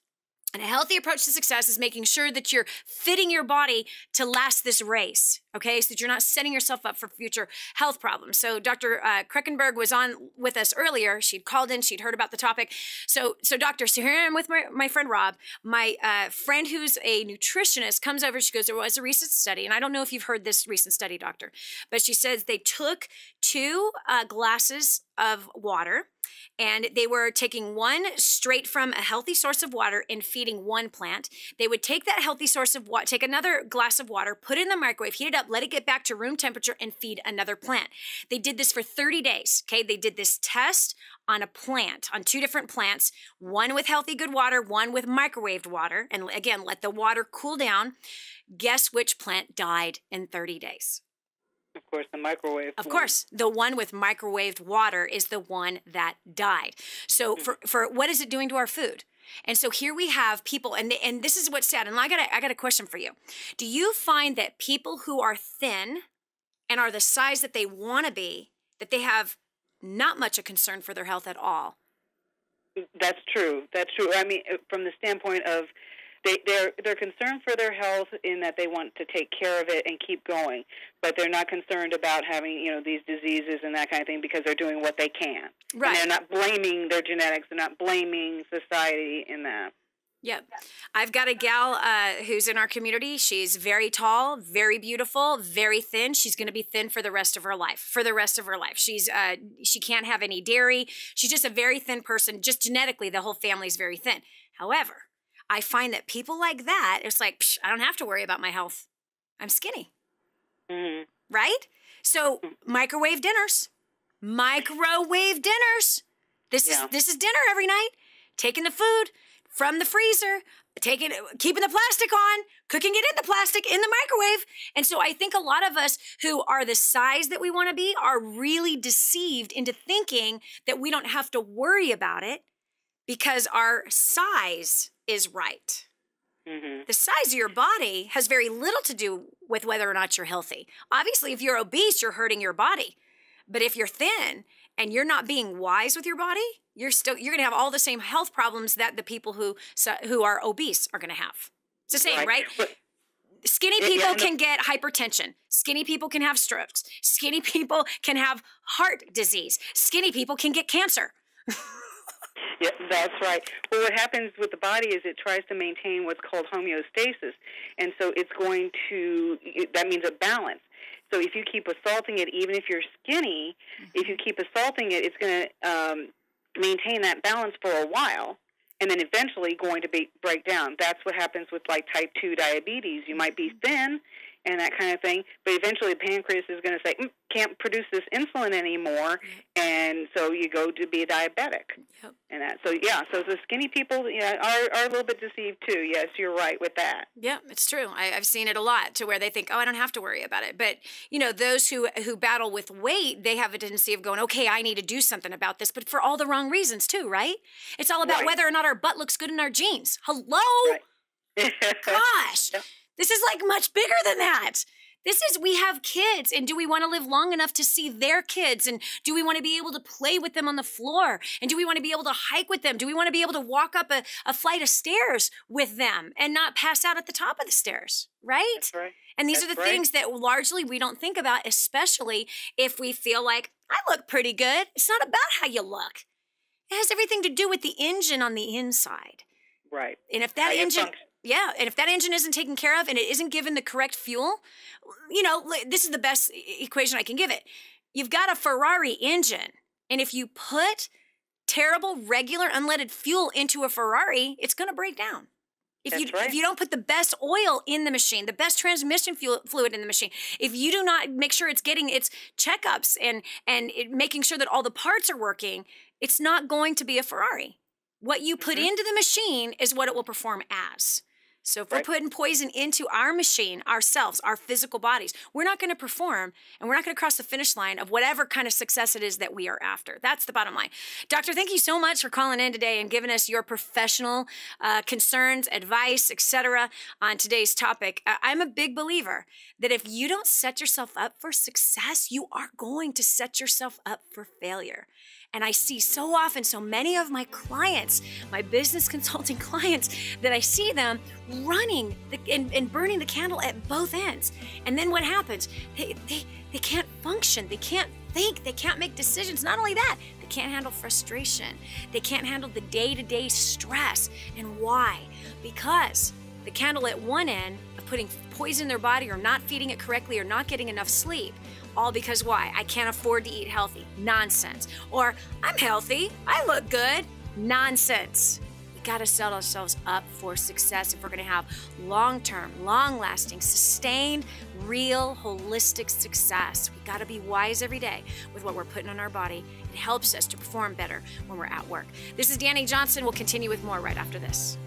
C: And a healthy approach to success is making sure that you're fitting your body to last this race, okay? So that you're not setting yourself up for future health problems. So Dr. Kreckenberg was on with us earlier. She'd called in. She'd heard about the topic. So doctor, so here I am with my friend Rob. My friend who's a nutritionist comes over. She goes, there was a recent study, and I don't know if you've heard this recent study, doctor, but she says they took 2 glasses of water, and they were taking one straight from a healthy source of water and feeding one plant. They would take that healthy source of water, take another glass of water, put it in the microwave, heat it up, let it get back to room temperature, and feed another plant. They did this for 30 days, okay? They did this test on a plant, on 2 different plants, one with healthy, good water, one with microwaved water, and again, let the water cool down. Guess which plant died in 30 days?
E: Of course, the microwave.
C: Of course, the one with microwaved water is the one that died. So for what is it doing to our food? And so here we have people, and this is what's sad. And I got a question for you. Do you find that people who are thin and are the size that they want to be, that they have not much a concern for their health at all?
E: That's true. That's true. I mean, from the standpoint of they're concerned for their health in that they want to take care of it and keep going, but they're not concerned about having these diseases and that kind of thing because they're doing what they can.
C: Right.
E: And they're not blaming their genetics. They're not blaming society in that.
C: Yep. I've got a gal who's in our community. She's very tall, very beautiful, very thin. She's going to be thin for the rest of her life. She can't have any dairy. She's just a very thin person. Just genetically, the whole family's very thin. However, I find that people like that, it's like, I don't have to worry about my health. I'm skinny.
E: Mm-hmm.
C: Right? So microwave dinners. This is dinner every night. Taking the food from the freezer, keeping the plastic on, cooking it in the plastic in the microwave. And so I think a lot of us who are the size that we want to be are really deceived into thinking that we don't have to worry about it because our size is right.
E: Mm-hmm.
C: The size of your body has very little to do with whether or not you're healthy. Obviously, if you're obese, you're hurting your body. But if you're thin and you're not being wise with your body, you're going to have all the same health problems that the people who are obese are going to have. It's the same, right? Skinny people can get hypertension. Skinny people can have strokes. Skinny people can have heart disease. Skinny people can get cancer.
E: Yeah, that's right. Well, what happens with the body is it tries to maintain what's called homeostasis. And so that means a balance. So if you keep assaulting it, even if you're skinny, if you keep assaulting it, it's going to maintain that balance for a while and then eventually going to break down. That's what happens with like type 2 diabetes. You might be thin and that kind of thing, but eventually the pancreas is going to say, can't produce this insulin anymore, and so you go to be a diabetic.
C: Yep.
E: And that. So the skinny people are a little bit deceived too. Yes, you're right with that.
C: Yeah, it's true. I've seen it a lot to where they think, I don't have to worry about it. But, those who battle with weight, they have a tendency of going, okay, I need to do something about this, but for all the wrong reasons too, right? It's all about whether or not our butt looks good in our jeans. Hello?
E: Right.
C: Gosh.
E: Yep.
C: This is like much bigger than that. We have kids, and do we want to live long enough to see their kids? And do we want to be able to play with them on the floor? And do we want to be able to hike with them? Do we want to be able to walk up a flight of stairs with them and not pass out at the top of the stairs, right?
E: That's right.
C: And these are the things that largely we don't think about, especially if we feel like, I look pretty good. It's not about how you look. It has everything to do with the engine on the inside.
E: Right.
C: And if that engine... Yeah, and if that engine isn't taken care of and it isn't given the correct fuel, this is the best equation I can give it. You've got a Ferrari engine, and if you put terrible, regular, unleaded fuel into a Ferrari, it's going to break down. If you don't put the best oil in the machine, the best transmission fluid in the machine, if you do not make sure it's getting its checkups and making sure that all the parts are working, it's not going to be a Ferrari. What you put into the machine is what it will perform as. So if we're putting poison into our machine, ourselves, our physical bodies, we're not going to perform and we're not going to cross the finish line of whatever kind of success it is that we are after. That's the bottom line. Doctor, thank you so much for calling in today and giving us your professional concerns, advice, etc. on today's topic. I'm a big believer that if you don't set yourself up for success, you are going to set yourself up for failure. And I see so often, so many of my clients, my business consulting clients, that I see them running and burning the candle at both ends. And then what happens? They can't function. They can't think. They can't make decisions. Not only that, they can't handle frustration. They can't handle the day-to-day stress. And why? Because the candle at one end of putting poison in their body or not feeding it correctly or not getting enough sleep, all because why? I can't afford to eat healthy. Nonsense. Or I'm healthy. I look good. Nonsense. We got to set ourselves up for success if we're going to have long-term, long-lasting, sustained, real, holistic success. We got to be wise every day with what we're putting on our body. It helps us to perform better when we're at work. This is Dani Johnson. We'll continue with more right after this.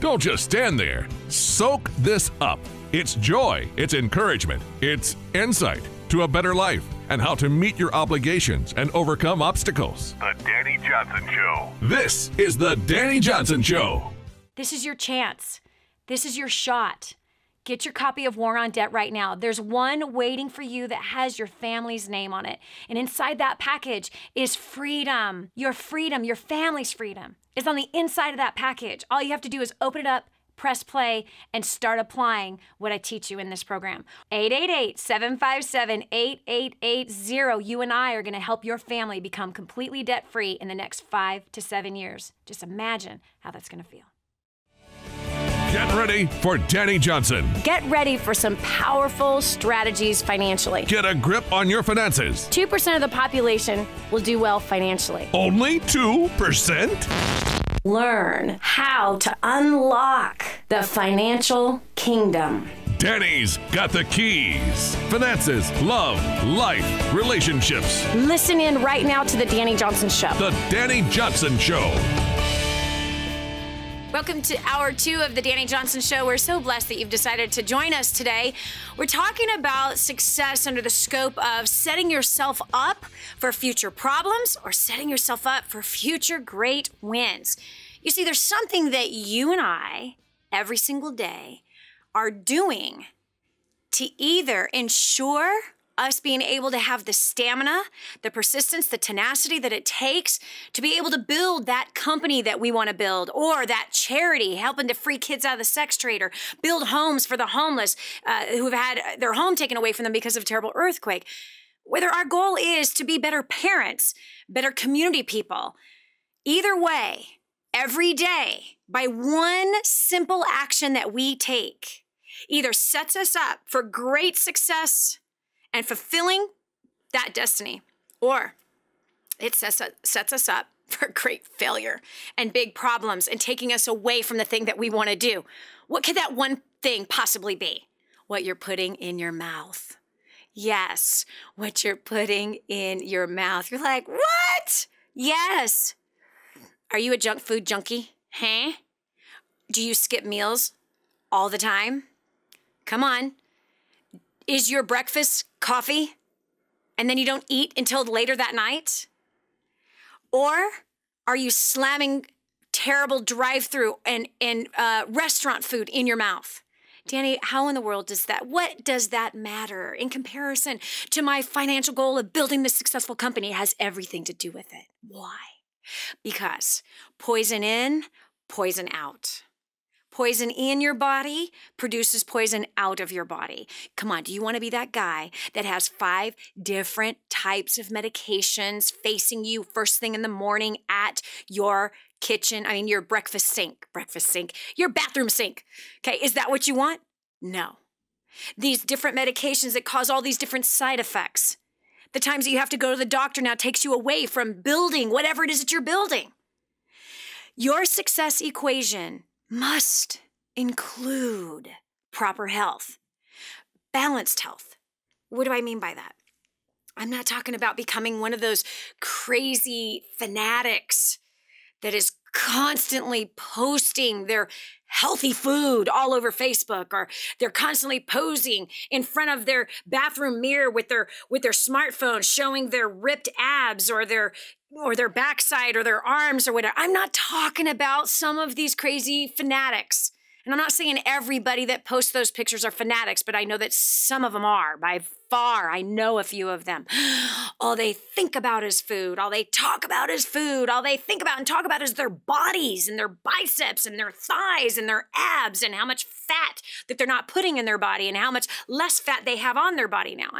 A: Don't just stand there. Soak this up. It's joy, it's encouragement, it's insight to a better life and how to meet your obligations and overcome obstacles.
F: The Dani Johnson Show.
A: This is The Dani Johnson Show.
G: This is your chance. This is your shot. Get your copy of War on Debt right now. There's one waiting for you that has your family's name on it. And inside that package is freedom. Your family's freedom is on the inside of that package. All you have to do is open it up, press play, and start applying what I teach you in this program. 888-757-8880. You and I are going to help your family become completely debt-free in the next 5 to 7 years. Just imagine how that's going to feel.
A: Get ready for Dani Johnson.
G: Get ready for some powerful strategies financially.
A: Get a grip on your finances.
G: 2% of the population will do well financially.
A: Only 2%?
G: Learn how to unlock the financial kingdom.
A: Dani's got the keys. Finances, love, life, relationships.
G: Listen in right now to the Dani Johnson Show.
A: The Dani Johnson Show.
C: Welcome to Hour 2 of the Dani Johnson Show. We're so blessed that you've decided to join us today. We're talking about success under the scope of setting yourself up for future problems or setting yourself up for future great wins. You see, there's something that you and I, every single day, are doing to either ensure us being able to have the stamina, the persistence, the tenacity that it takes to be able to build that company that we want to build, or that charity helping to free kids out of the sex trade, or build homes for the homeless who've had their home taken away from them because of a terrible earthquake. Whether our goal is to be better parents, better community people, either way, every day, by one simple action that we take, either sets us up for great success and fulfilling that destiny, or it sets us up for great failure and big problems and taking us away from the thing that we want to do. What could that one thing possibly be? What you're putting in your mouth. Yes, what you're putting in your mouth. You're like, what? Yes. Are you a junk food junkie? Huh? Do you skip meals all the time? Come on. Is your breakfast coffee and then you don't eat until later that night? Or are you slamming terrible drive-through and restaurant food in your mouth? Dani, how in the world what does that matter in comparison to my financial goal of building this successful company? It has everything to do with it. Why? Because poison in, poison out. Poison in your body produces poison out of your body. Come on, do you want to be that guy that has 5 different types of medications facing you first thing in the morning at your kitchen? I mean, your breakfast sink, your bathroom sink. Okay, is that what you want? No. These different medications that cause all these different side effects. The times that you have to go to the doctor now takes you away from building whatever it is that you're building. Your success equation must include proper health, balanced health. What do I mean by that? I'm not talking about becoming one of those crazy fanatics that is constantly posting their healthy food all over Facebook, or they're constantly posing in front of their bathroom mirror with their smartphone showing their ripped abs or their backside or their arms or whatever. I'm not talking about some of these crazy fanatics. And I'm not saying everybody that posts those pictures are fanatics, but I know that some of them are. By far, I know a few of them. All they think about is food. All they talk about is food. All they think about and talk about is their bodies and their biceps and their thighs and their abs and how much fat that they're not putting in their body and how much less fat they have on their body now.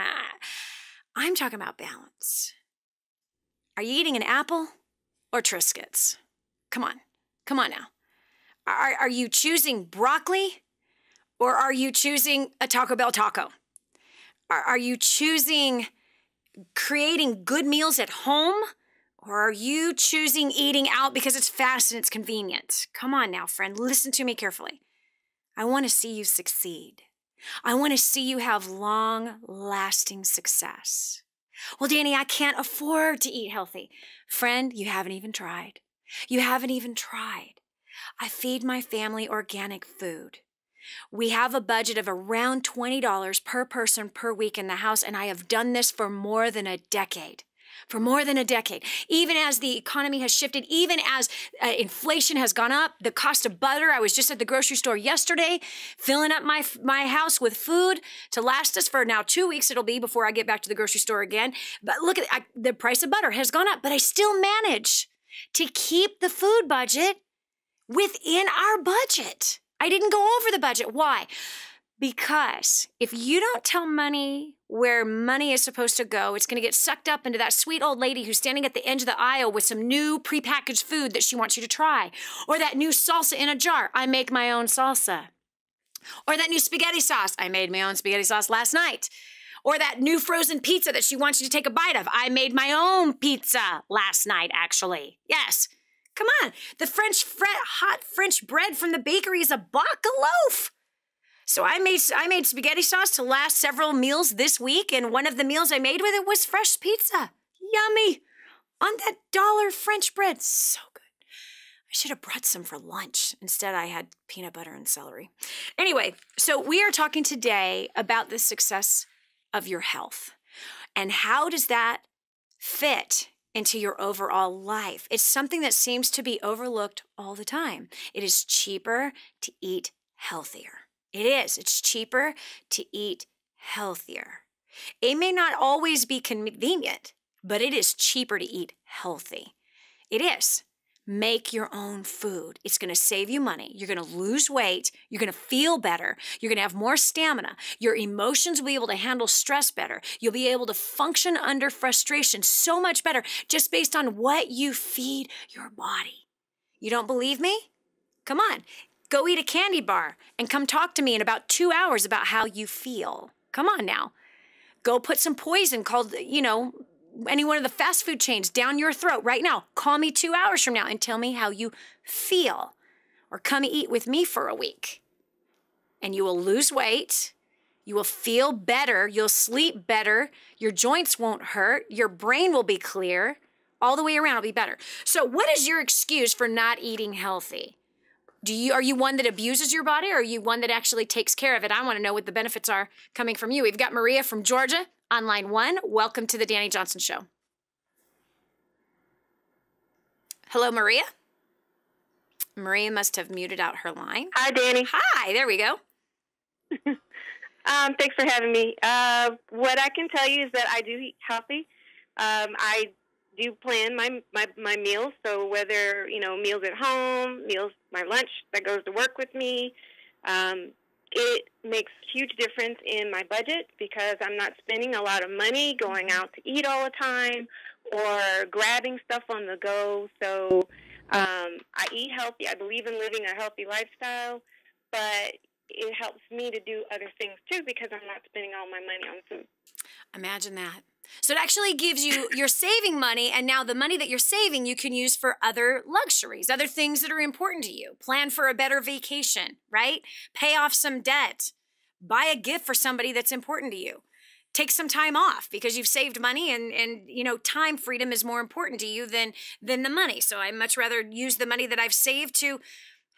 C: I'm talking about balance. Are you eating an apple or Triscuits? Come on now. Are you choosing broccoli or are you choosing a Taco Bell taco? Are you choosing creating good meals at home or are you choosing eating out because it's fast and it's convenient? Come on now, friend. Listen to me carefully. I want to see you succeed. I want to see you have long-lasting success. Well, Dani, I can't afford to eat healthy. Friend, you haven't even tried. You haven't even tried. I feed my family organic food. We have a budget of around $20 per person per week in the house, and I have done this for more than a decade. For more than a decade. Even as the economy has shifted, even as inflation has gone up, the cost of butter, I was just at the grocery store yesterday, filling up my house with food to last us for now 2 weeks it'll be before I get back to the grocery store again. But look at the price of butter has gone up, but I still manage to keep the food budget within our budget. I didn't go over the budget. Why? Because if you don't tell money where money is supposed to go, it's going to get sucked up into that sweet old lady who's standing at the end of the aisle with some new prepackaged food that she wants you to try. Or that new salsa in a jar. I make my own salsa. Or that new spaghetti sauce. I made my own spaghetti sauce last night. Or that new frozen pizza that she wants you to take a bite of. I made my own pizza last night, actually. Yes. Come on. The hot French bread from the bakery is $1 a loaf. So I made spaghetti sauce to last several meals this week, and one of the meals I made with it was fresh pizza. Yummy. On that $1 French bread. So good. I should have brought some for lunch. Instead, I had peanut butter and celery. Anyway, so we are talking today about the success of your health. And how does that fit into your overall life? It's something that seems to be overlooked all the time. It is cheaper to eat healthier. It is. It's cheaper to eat healthier. It may not always be convenient, but it is cheaper to eat healthy. It is. Make your own food. It's going to save you money. You're going to lose weight. You're going to feel better. You're going to have more stamina. Your emotions will be able to handle stress better. You'll be able to function under frustration so much better just based on what you feed your body. You don't believe me? Come on. Go eat a candy bar and come talk to me in about 2 hours about how you feel. Come on now. Go put some poison called, any one of the fast food chains down your throat right now. Call me 2 hours from now and tell me how you feel. Or come eat with me for a week. And you will lose weight. You will feel better. You'll sleep better. Your joints won't hurt. Your brain will be clear. All the way around will be better. So what is your excuse for not eating healthy? Are you one that abuses your body, or are you one that actually takes care of it? I want to know what the benefits are coming from you. We've got Maria from Georgia on line 1. Welcome to the Dani Johnson Show. Hello, Maria. Maria must have muted out her line.
H: Hi, Dani.
C: Hi, there we go.
H: Thanks for having me. What I can tell you is that I do eat healthy. I do plan my meals, so whether, meals at home, my lunch that goes to work with me, it makes a huge difference in my budget because I'm not spending a lot of money going out to eat all the time or grabbing stuff on the go. So I eat healthy. I believe in living a healthy lifestyle, but it helps me to do other things too because I'm not spending all my money on food.
C: Imagine that. So it actually gives you're saving money, and now the money that you're saving you can use for other luxuries, other things that are important to you. Plan for a better vacation, right? Pay off some debt. Buy a gift for somebody that's important to you. take some time off because you've saved money and you know, time freedom is more important to you than the money. So I much rather use the money that I've saved to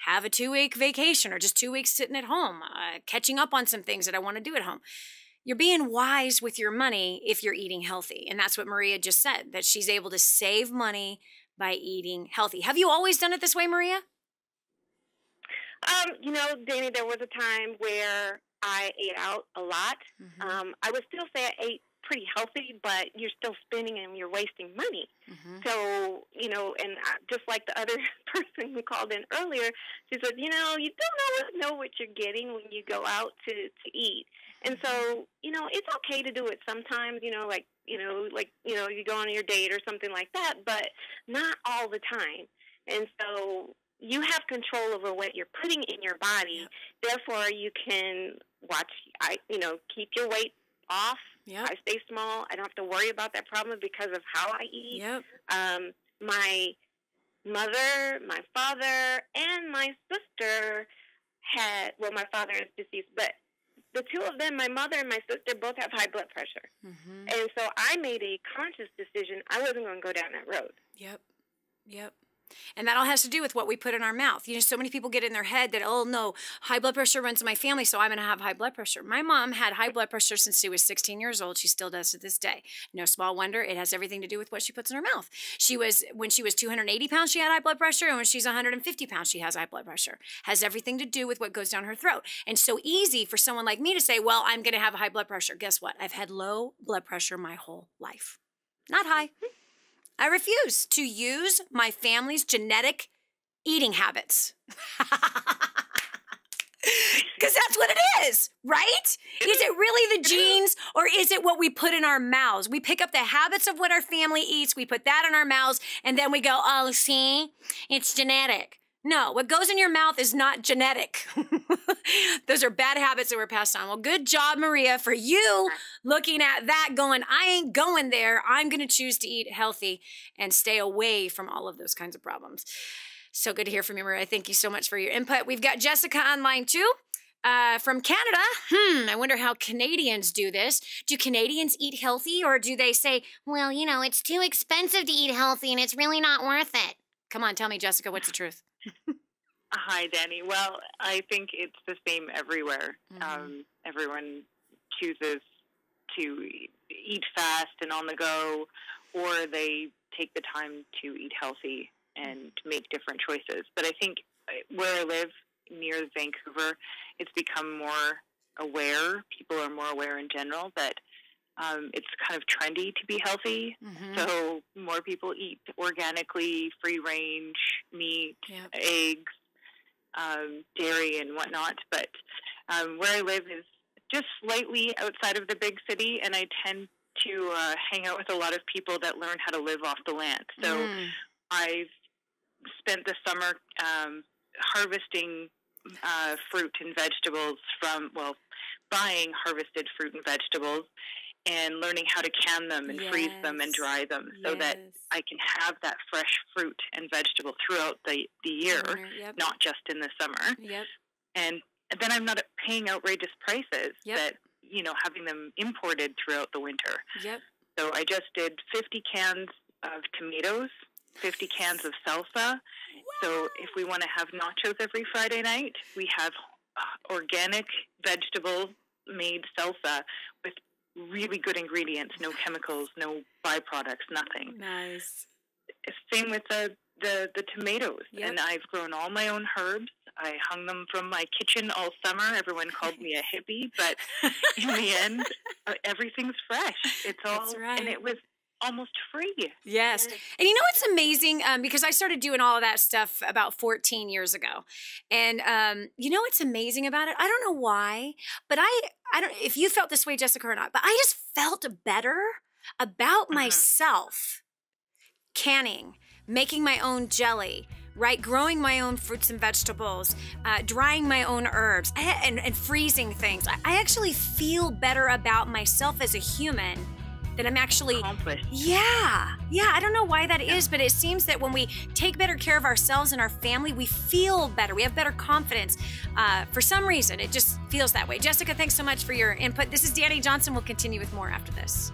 C: have a 2-week vacation or just 2 weeks sitting at home, catching up on some things that I want to do at home. You're being wise with your money if you're eating healthy. And that's what Maria just said, that she's able to save money by eating healthy. Have you always done it this way, Maria?
H: You know, Dani, there was a time where I ate out a lot. I would still say I ate pretty healthy, but you're still spending and you're wasting money. So, you know, and just like the other person who called in earlier, she said, you know, you don't always know what you're getting when you go out to eat. And so, you know, it's okay to do it sometimes, you know, you go on your date or something like that, but not all the time. And so you have control over what you're putting in your body. Therefore, you can keep your weight off. I stay small. I don't have to worry about that problem because of how I eat. My mother, my father, and my sister my father is deceased, but the two of them, my mother and my sister, both have high blood pressure. And so I made a conscious decision. I wasn't going to go down that road.
C: Yep. And that all has to do with what we put in our mouth. You know, so many people get in their head that, oh, no, high blood pressure runs in my family, so I'm going to have high blood pressure. My mom had high blood pressure since she was 16 years old. She still does to this day. No small wonder. It has everything to do with what she puts in her mouth. When she was 280 pounds, she had high blood pressure, and when she's 150 pounds, she has high blood pressure. Has everything to do with what goes down her throat. And so easy for someone like me to say, well, I'm going to have high blood pressure. Guess what? I've had low blood pressure my whole life. Not high. I refuse to use my family's genetic eating habits. Because that's what it is, right? Is it really the genes or is it what we put in our mouths? We pick up the habits of what our family eats, we put that in our mouths, and then we go, oh, see, it's genetic. No, what goes in your mouth is not genetic. Those are bad habits that were passed on. Well, good job, Maria, for you looking at that going, I ain't going there. I'm going to choose to eat healthy and stay away from all of those kinds of problems. So good to hear from you, Maria. Thank you so much for your input. We've got Jessica online too. From Canada. I wonder how Canadians do this. Do Canadians eat healthy or do they say, well, you know, it's too expensive to eat healthy and it's really not worth it? Come on, tell me, Jessica, what's the truth?
I: Hi, Dani. Well, I think it's the same everywhere. Everyone chooses to eat fast and on the go, or they take the time to eat healthy and make different choices. But I think where I live, near Vancouver, it's become more aware. People are more aware in general that it's kind of trendy to be healthy. So more people eat organically, free-range meat, eggs, dairy, and whatnot. But where I live is just slightly outside of the big city, and I tend to hang out with a lot of people that learn how to live off the land. So I've spent the summer harvesting fruit and vegetables buying harvested fruit and vegetables and learning how to can them and freeze them and dry them so that I can have that fresh fruit and vegetable throughout the year, not just in the summer. And then I'm not paying outrageous prices that, you know, having them imported throughout the winter. So I just did 50 cans of tomatoes, 50 cans of salsa. So if we want to have nachos every Friday night, we have organic vegetable-made salsa with really good ingredients, no chemicals, no byproducts, nothing.
C: Nice.
I: Same with the tomatoes. And I've grown all my own herbs. I hung them from my kitchen all summer. Everyone called me a hippie, but in the end, everything's fresh. It's all, and it was almost free.
C: Yes. And you know what's amazing? Because I started doing all of that stuff about 14 years ago. And you know what's amazing about it? I don't know why, but I don't, if you felt this way, Jessica, or not, but I just felt better about myself canning, making my own jelly, right? Growing my own fruits and vegetables, drying my own herbs, and freezing things. I actually feel better about myself as a human that I'm actually
I: accomplished.
C: Yeah, I don't know why that is, but it seems that when we take better care of ourselves and our family, we feel better. We have better confidence. For some reason, it just feels that way. Jessica, thanks so much for your input. This is Dani Johnson. We'll continue with more after this.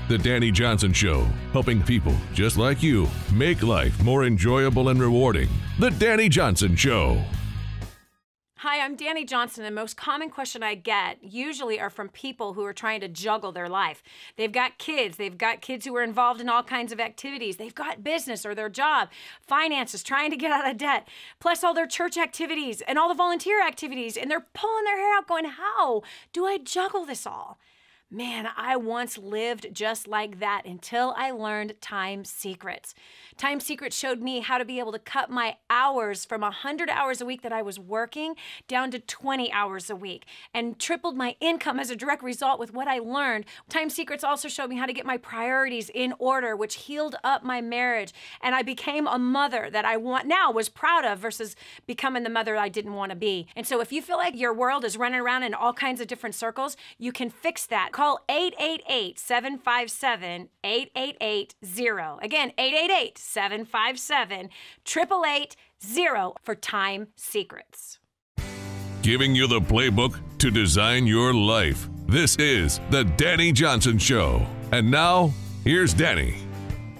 A: The Dani Johnson Show, helping people just like you make life more enjoyable and rewarding. The Dani Johnson Show.
G: Hi, I'm Dani Johnson. The most common question I get usually are from people who are trying to juggle their life. They've got kids who are involved in all kinds of activities. They've got business or their job, finances, trying to get out of debt, plus all their church activities and all the volunteer activities, and they're pulling their hair out going, how do I juggle this all? Man, I once lived just like that until I learned Time Secrets. Time Secrets showed me how to be able to cut my hours from 100 hours a week that I was working down to 20 hours a week and tripled my income as a direct result with what I learned. Time Secrets also showed me how to get my priorities in order, which healed up my marriage. And I became a mother that I was proud of versus becoming the mother I didn't want to be. And so if you feel like your world is running around in all kinds of different circles, you can fix that. Call 888-757-8880. Again, 888-757-8880 for Time Secrets.
A: Giving you the playbook to design your life. This is the Dani Johnson Show. And now, here's Dani.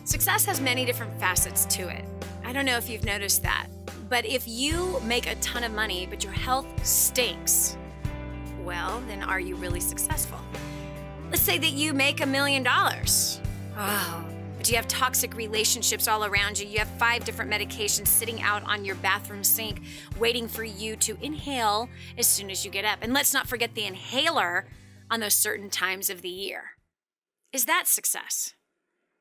C: Success has many different facets to it. I don't know if you've noticed that, but if you make a ton of money, but your health stinks, well, then are you really successful? Let's say that you make $1 million. Oh, but you have toxic relationships all around you. You have 5 different medications sitting out on your bathroom sink waiting for you to inhale as soon as you get up. And let's not forget the inhaler on those certain times of the year. Is that success?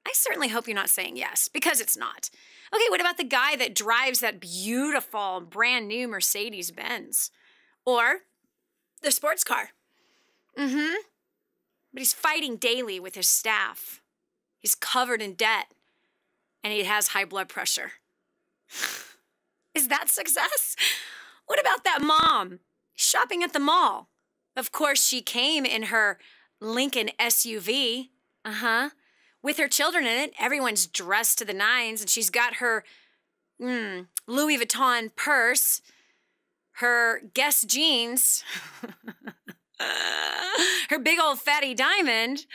C: I certainly hope you're not saying yes, because it's not. Okay, what about the guy that drives that beautiful brand new Mercedes-Benz? Or the sports car? But he's fighting daily with his staff. He's covered in debt, and he has high blood pressure. Is that success? What about that mom shopping at the mall? Of course, she came in her Lincoln SUV, with her children in it. Everyone's dressed to the nines, and she's got her Louis Vuitton purse, her Guess jeans, her big old fatty diamond,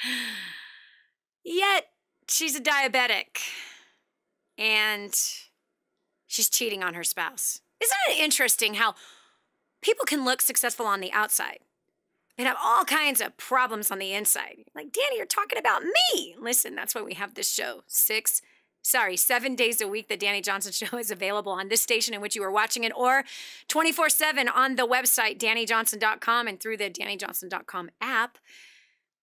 C: yet she's a diabetic and she's cheating on her spouse. Isn't it interesting how people can look successful on the outside and have all kinds of problems on the inside? Like, Dani, you're talking about me. Listen, that's why we have this show. 7 days a week, the Dani Johnson Show is available on this station in which you are watching it, or 24/7 on the website, DaniJohnson.com, and through the DaniJohnson.com app.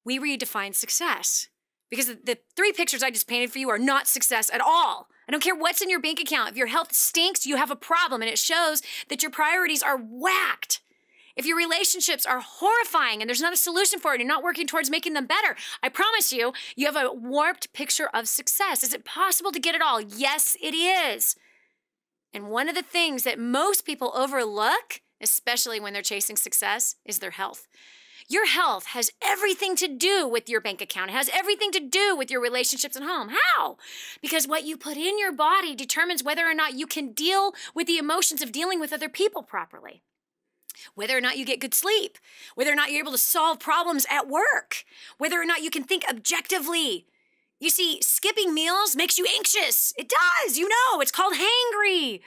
C: We redefine success because the 3 pictures I just painted for you are not success at all. I don't care what's in your bank account. If your health stinks, you have a problem, and it shows that your priorities are whacked. If your relationships are horrifying and there's not a solution for it and you're not working towards making them better, I promise you, you have a warped picture of success. Is it possible to get it all? Yes, it is. And one of the things that most people overlook, especially when they're chasing success, is their health. Your health has everything to do with your bank account. It has everything to do with your relationships at home. How? Because what you put in your body determines whether or not you can deal with the emotions of dealing with other people properly. Whether or not you get good sleep, whether or not you're able to solve problems at work, whether or not you can think objectively. You see, skipping meals makes you anxious. It does, you know, it's called hangry.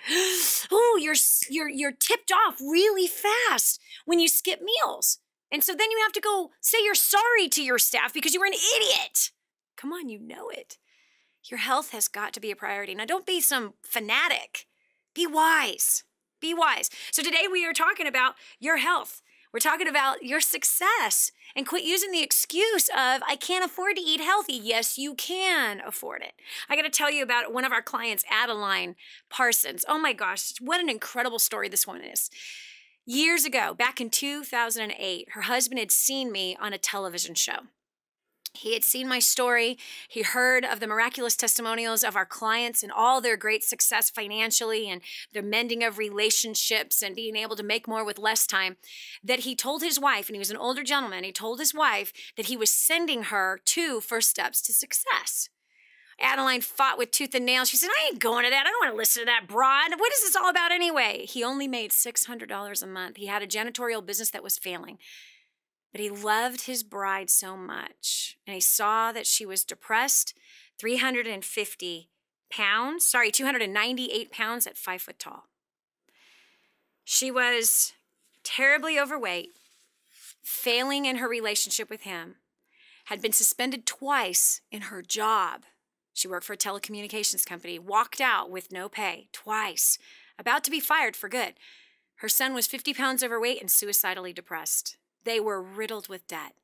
C: Ooh, you're tipped off really fast when you skip meals. And so then you have to go say you're sorry to your staff because you were an idiot. Come on, you know it. Your health has got to be a priority. Now, don't be some fanatic. Be wise. Be wise. So today we are talking about your health. We're talking about your success, and quit using the excuse of, I can't afford to eat healthy. Yes, you can afford it. I got to tell you about one of our clients, Adeline Parsons. Oh my gosh, what an incredible story this one is. Years ago, back in 2008, her husband had seen me on a television show. He had seen my story. He heard of the miraculous testimonials of our clients and all their great success financially and their mending of relationships and being able to make more with less time, that he told his wife, and he was an older gentleman, he told his wife that he was sending her to First Steps to Success. Adeline fought with tooth and nail. She said, I ain't going to that. I don't want to listen to that broad. What is this all about anyway? He only made $600 a month. He had a janitorial business that was failing. But he loved his bride so much. And he saw that she was depressed, 298 pounds at 5 foot tall. She was terribly overweight, failing in her relationship with him, had been suspended twice in her job. She worked for a telecommunications company, walked out with no pay twice, about to be fired for good. Her son was 50 pounds overweight and suicidally depressed. They were riddled with debt.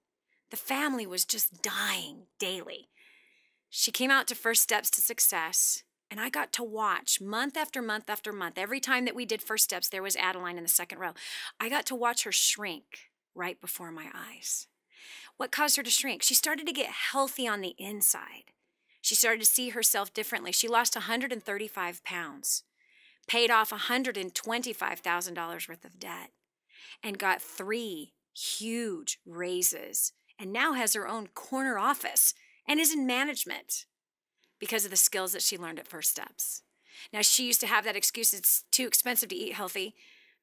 C: The family was just dying daily. She came out to First Steps to Success, and I got to watch month after month after month. Every time that we did First Steps, there was Adeline in the second row. I got to watch her shrink right before my eyes. What caused her to shrink? She started to get healthy on the inside. She started to see herself differently. She lost 135 pounds, paid off $125,000 worth of debt, and got 3 huge raises, and now has her own corner office and is in management because of the skills that she learned at First Steps. Now, she used to have that excuse, it's too expensive to eat healthy.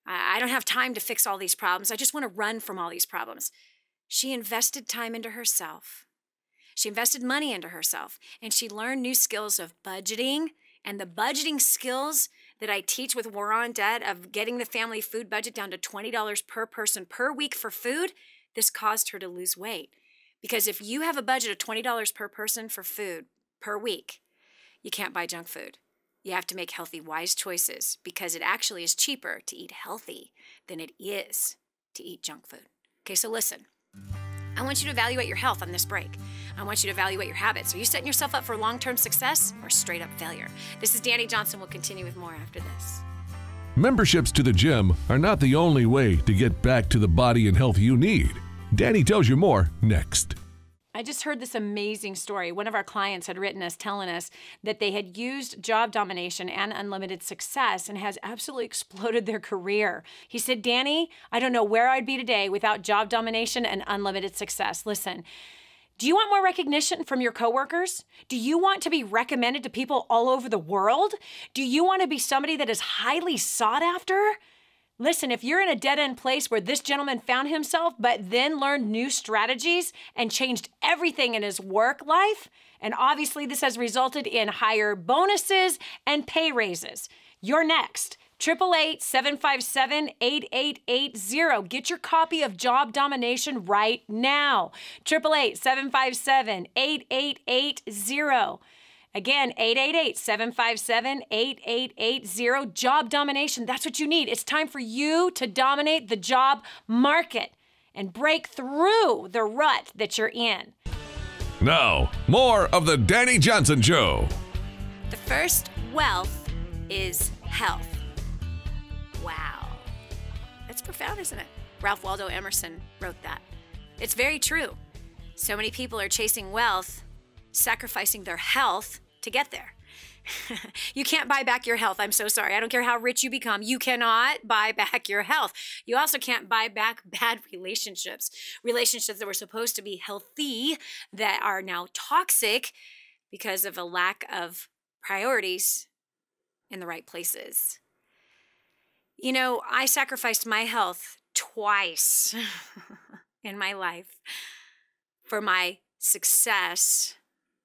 C: I don't have time to fix all these problems. I just want to run from all these problems. She invested time into herself. She invested money into herself, and she learned new skills of budgeting, and the budgeting skills that I teach with War on Debt of getting the family food budget down to $20 per person per week for food. This caused her to lose weight. Because if you have a budget of $20 per person for food per week, you can't buy junk food. You have to make healthy, wise choices because it actually is cheaper to eat healthy than it is to eat junk food. Okay, so listen. I want you to evaluate your health on this break. I want you to evaluate your habits. Are you setting yourself up for long-term success or straight-up failure? This is Dani Johnson. We'll continue with more after this.
A: Memberships to the gym are not the only way to get back to the body and health you need. Dani tells you more next.
G: I just heard this amazing story. One of our clients had written us telling us that they had used job domination and unlimited success and has absolutely exploded their career. He said, Dani, I don't know where I'd be today without job domination and unlimited success. Listen, do you want more recognition from your coworkers? Do you want to be recommended to people all over the world? Do you want to be somebody that is highly sought after? Listen, if you're in a dead-end place where this gentleman found himself, but then learned new strategies and changed everything in his work life, and obviously this has resulted in higher bonuses and pay raises, you're next. 888-757-8880. Get your copy of Job Domination right now. 888-757-8880. Again, 888-757-8880. Job domination. That's what you need. It's time for you to dominate the job market and break through the rut that you're in.
A: Now, more of the Dani Johnson Show.
C: The first wealth is health. Wow. That's profound, isn't it? Ralph Waldo Emerson wrote that. It's very true. So many people are chasing wealth, sacrificing their health to get there. You can't buy back your health. I'm so sorry. I don't care how rich you become. You cannot buy back your health. You also can't buy back bad relationships. Relationships that were supposed to be healthy that are now toxic because of a lack of priorities in the right places. You know, I sacrificed my health twice in my life for my success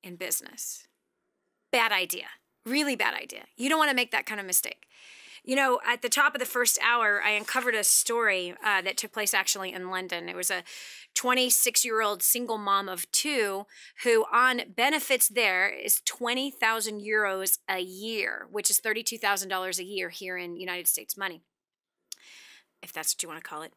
C: in business. Bad idea. Really bad idea. You don't want to make that kind of mistake. You know, at the top of the first hour, I uncovered a story that took place actually in London. It was a 26-year-old single mom of 2 who on benefits there is 20,000 euros a year, which is $32,000 a year here in United States money, if that's what you want to call it.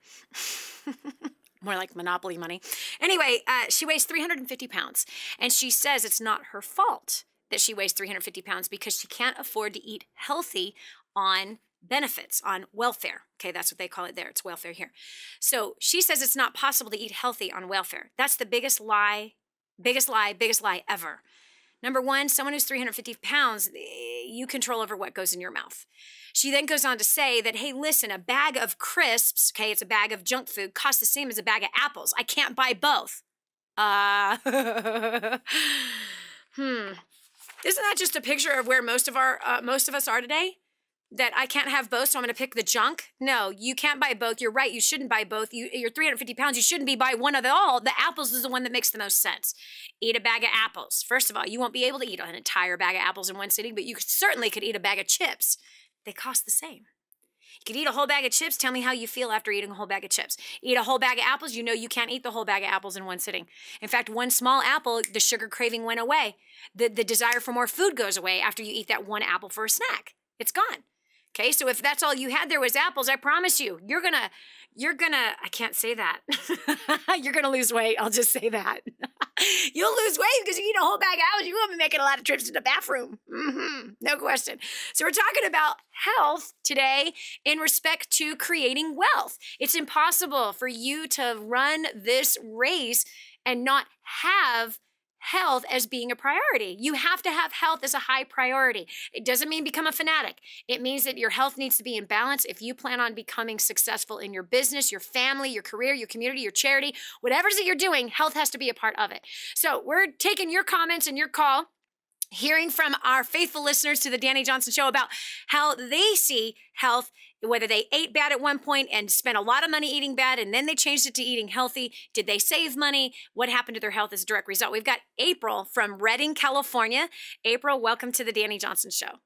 C: More like Monopoly money. Anyway, she weighs 350 pounds, and she says it's not her fault that she weighs 350 pounds because she can't afford to eat healthy on benefits, on welfare. Okay, that's what they call it there. It's welfare here. So she says it's not possible to eat healthy on welfare. That's the biggest lie Biggest lie ever. Number one, someone who's 350 pounds, you control over what goes in your mouth. She then goes on to say that, hey, listen, a bag of crisps, okay, it's a bag of junk food, costs the same as a bag of apples. I can't buy both. Isn't that just a picture of where most of us are today? That I can't have both, so I'm going to pick the junk? No, you can't buy both. You're right. You shouldn't buy both. You're 350 pounds. You shouldn't be buy one of it all. The apples is the one that makes the most sense. Eat a bag of apples. First of all, you won't be able to eat an entire bag of apples in one sitting, but you certainly could eat a bag of chips. They cost the same. You could eat a whole bag of chips. Tell me how you feel after eating a whole bag of chips. Eat a whole bag of apples. You know you can't eat the whole bag of apples in one sitting. In fact, one small apple, the sugar craving went away. The desire for more food goes away after you eat that one apple for a snack. It's gone. Okay, so if that's all you had there was apples, I promise you, you're gonna, I can't say that. You're gonna lose weight, I'll just say that. You'll lose weight because you eat a whole bag of apples, you won't be making a lot of trips to the bathroom. No question. So we're talking about health today in respect to creating wealth. It's impossible for you to run this race and not have health as being a priority. You have to have health as a high priority. It doesn't mean become a fanatic. It means that your health needs to be in balance. If you plan on becoming successful in your business, your family, your career, your community, your charity, whatever it is that you're doing, health has to be a part of it. So we're taking your comments and your call, hearing from our faithful listeners to the Dani Johnson Show about how they see health, whether they ate bad at one point and spent a lot of money eating bad and then they changed it to eating healthy. Did they save money? What happened to their health as a direct result? We've got April from Redding, California. April, welcome to the Dani Johnson Show.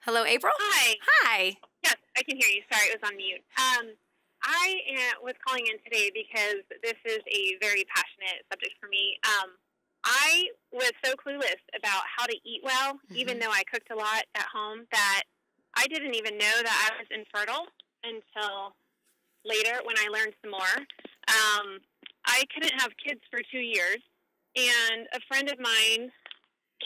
C: Hello, April?
H: Hi.
C: Hi.
H: Yes, I can hear you. Sorry, it was on mute. I was calling in today because this is a very passionate subject for me. I was so clueless about how to eat well, even though I cooked a lot at home, that I didn't even know that I was infertile until later when I learned some more. I couldn't have kids for 2 years, and a friend of mine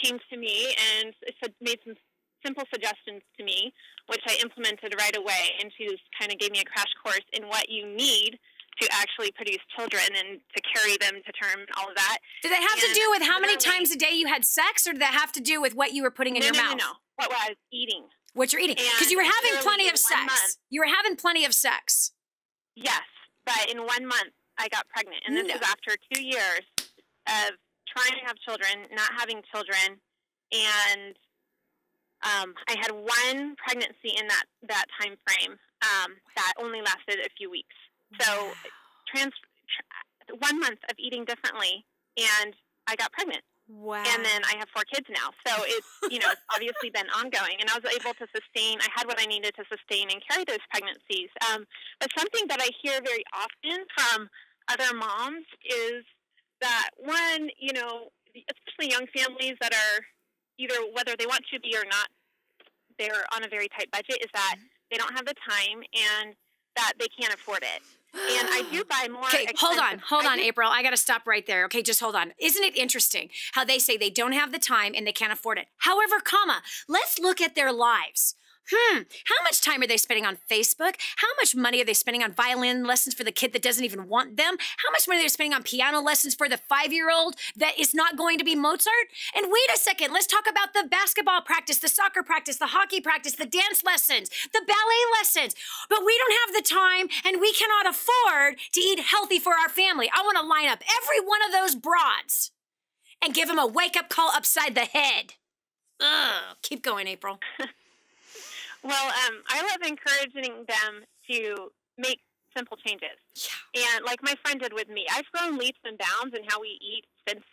H: came to me and made some simple suggestions to me, which I implemented right away, and she just kind of gave me a crash course in what you need to actually produce children and to carry them to term and all of that.
C: Did that have to do with how many times a day you had sex, or did that have to do with what you were putting in your mouth?
H: No. What I was eating.
C: What you're eating. Because you were having plenty of sex. You were having plenty of sex.
H: Yes, but in 1 month, I got pregnant. And this was after 2 years of trying to have children, not having children, and I had one pregnancy in that time frame that only lasted a few weeks. So 1 month of eating differently, and I got pregnant.
C: Wow.
H: And then I have 4 kids now. So it's, it's obviously been ongoing. And I was able to I had what I needed to sustain and carry those pregnancies. But something that I hear very often from other moms is that one, especially young families that are either whether they want to be or not, they're on a very tight budget, is that they don't have the time and that they can't afford it. And I do buy more.
C: Okay, hold on, April. I got to stop right there. Okay, just hold on. Isn't it interesting how they say they don't have the time and they can't afford it? However, let's look at their lives. How much time are they spending on Facebook? How much money are they spending on violin lessons for the kid that doesn't even want them? How much money are they spending on piano lessons for the 5-year-old that is not going to be Mozart? And wait a second, let's talk about the basketball practice, the soccer practice, the hockey practice, the dance lessons, the ballet lessons. But we don't have the time and we cannot afford to eat healthy for our family. I want to line up every one of those broads and give them a wake-up call upside the head. Keep going, April.
H: Well, I love encouraging them to make simple changes. Yeah. And like my friend did with me, I've grown leaps and bounds in how we eat since,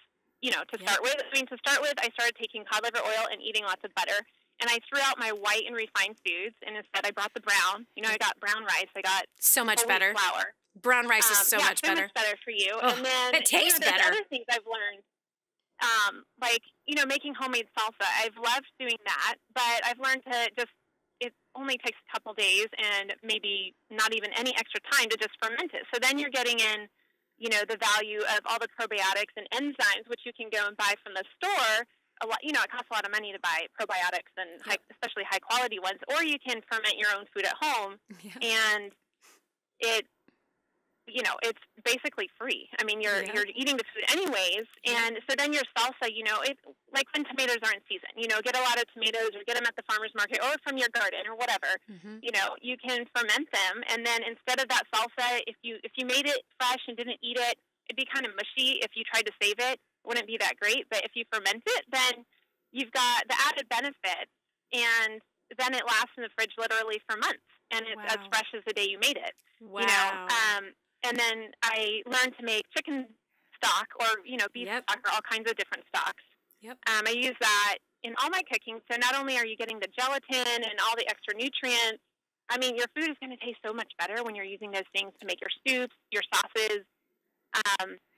H: to start with. To start with, I started taking cod liver oil and eating lots of butter. And I threw out my white and refined foods, and instead I brought the brown. I got brown rice. I got
C: so much better.
H: Flour.
C: Brown rice is so much better.
H: So much better for you.
C: Oh,
H: and then
C: it tastes better.
H: There's other things I've learned. Making homemade salsa. I've loved doing that, but I've learned to it only takes a couple days and maybe not even any extra time to just ferment it. So then you're getting in, the value of all the probiotics and enzymes, which you can go and buy from the store. A lot, it costs a lot of money to buy probiotics and especially high quality ones, or you can ferment your own food at home. Yeah. And
D: it's basically free. I mean, you're eating the food anyways, and so then your salsa, like when tomatoes are in season, get a lot of tomatoes or get them at the farmer's market or from your garden or whatever.
C: Mm-hmm.
D: You can ferment them, and then instead of that salsa, if you made it fresh and didn't eat it, it'd be kind of mushy. If you tried to save it, wouldn't be that great. But if you ferment it, then you've got the added benefit, and then it lasts in the fridge literally for months, and it's as fresh as the day you made it.
C: Wow.
D: And then I learned to make chicken stock or, beef stock or all kinds of different stocks.
C: Yep.
D: I use that in all my cooking. So not only are you getting the gelatin and all the extra nutrients, I mean, your food is going to taste so much better when you're using those things to make your soups, your sauces.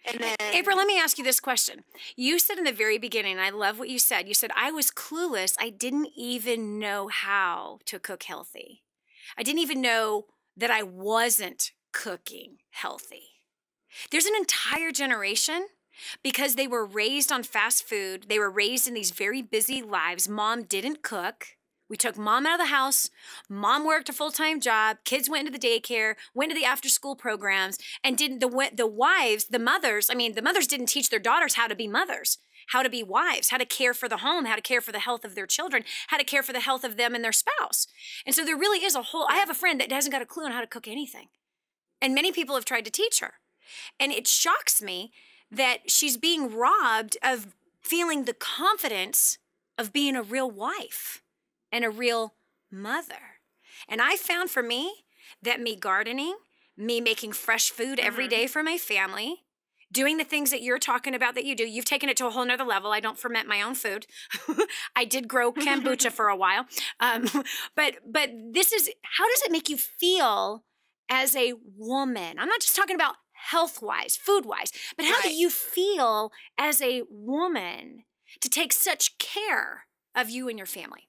D: And then,
C: April, let me ask you this question. You said in the very beginning, and I love what you said. You said, I was clueless. I didn't even know how to cook healthy. I didn't even know that I wasn't cooking healthy. There's an entire generation, because they were raised on fast food. They were raised in these very busy lives. Mom didn't cook. We took mom out of the house. Mom worked a full-time job. Kids went into the daycare, went to the after-school programs, and didn't the mothers didn't teach their daughters how to be mothers, how to be wives, how to care for the home, how to care for the health of their children, how to care for the health of them and their spouse. And so there really is I have a friend that hasn't got a clue on how to cook anything. And many people have tried to teach her. And it shocks me that she's being robbed of feeling the confidence of being a real wife and a real mother. And I found for me that me gardening, me making fresh food every day for my family, doing the things that you're talking about that you do, you've taken it to a whole nother level. I don't ferment my own food. I did grow kombucha for a while. But this is, how does it make you feel as a woman? I'm not just talking about health-wise, food-wise, but how do you feel as a woman to take such care of you and your family?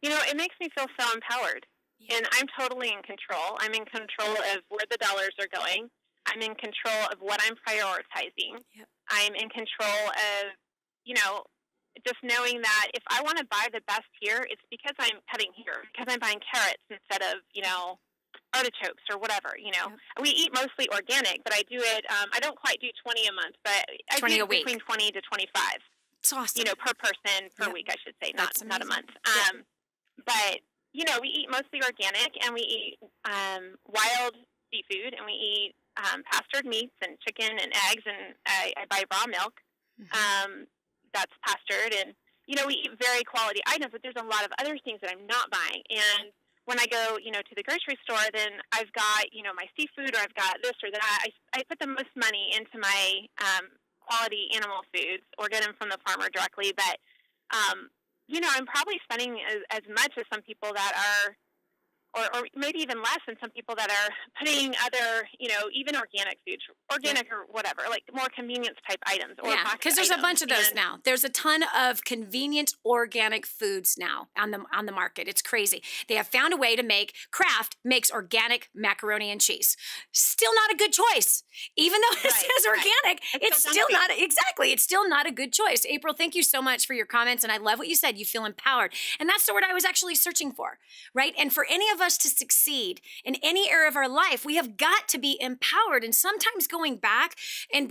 D: It makes me feel so empowered, and I'm totally in control. I'm in control of where the dollars are going. I'm in control of what I'm prioritizing.
C: Yep.
D: I'm in control of, just knowing that if I want to buy the best here, it's because I'm cutting here, because I'm buying carrots instead of, artichokes or whatever,
C: Yep.
D: We eat mostly organic, but I do it, I don't quite do 20 a month, but I
C: 20
D: do
C: a week.
D: between 20 to 25.
C: It's awesome.
D: Per person, per week, I should say, not a month. But, we eat mostly organic, and we eat wild seafood, and we eat pastured meats and chicken and eggs, and I buy raw milk that's pastured, and, we eat very quality items, but there's a lot of other things that I'm not buying. And when I go, to the grocery store, then I've got, my seafood, or I've got this or that. I put the most money into my quality animal foods or get them from the farmer directly. But, I'm probably spending as much as some people that are, or maybe even less than some people that are putting other, even organic foods, or whatever, like more convenience type items.
C: Yeah, because there's a bunch of those now. There's a ton of convenient organic foods now on the market. It's crazy. They have found a way to make, Kraft makes organic macaroni and cheese. Still not a good choice. Even though it says organic, it's still not, exactly, it's still not a good choice. April, thank you so much for your comments, and I love what you said. You feel empowered. And that's the word I was actually searching for, right? And for any of us to succeed in any area of our life, we have got to be empowered, and sometimes going back and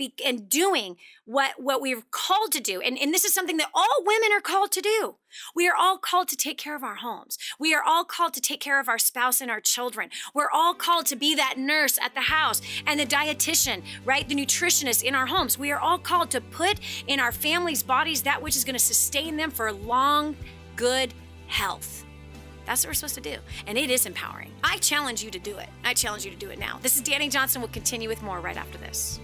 C: doing what we're called to do. And this is something that all women are called to do. We are all called to take care of our homes. We are all called to take care of our spouse and our children. We're all called to be that nurse at the house and the dietitian, right? The nutritionist in our homes. We are all called to put in our families' bodies that which is going to sustain them for long, good health. That's what we're supposed to do. And it is empowering. I challenge you to do it. I challenge you to do it now. This is Dani Johnson. We'll continue with more right after this.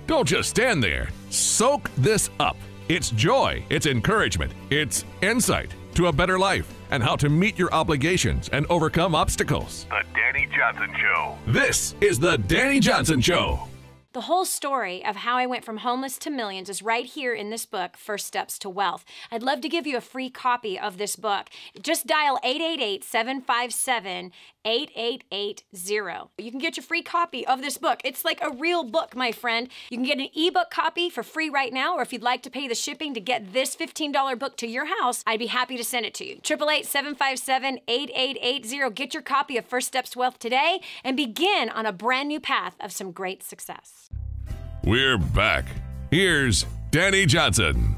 A: Don't just stand there. Soak this up. It's joy, it's encouragement, it's insight to a better life and how to meet your obligations and overcome obstacles.
F: The Dani Johnson Show.
A: This is The Dani Johnson Show.
G: The whole story of how I went from homeless to millions is right here in this book, First Steps to Wealth. I'd love to give you a free copy of this book. Just dial 888-757-8880. You can get your free copy of this book. It's like a real book, my friend. You can get an ebook copy for free right now, or if you'd like to pay the shipping to get this $15 book to your house, I'd be happy to send it to you. 888-757-8880. Get your copy of First Steps to Wealth today and begin on a brand new path of some great success.
A: We're back. Here's Dani Johnson.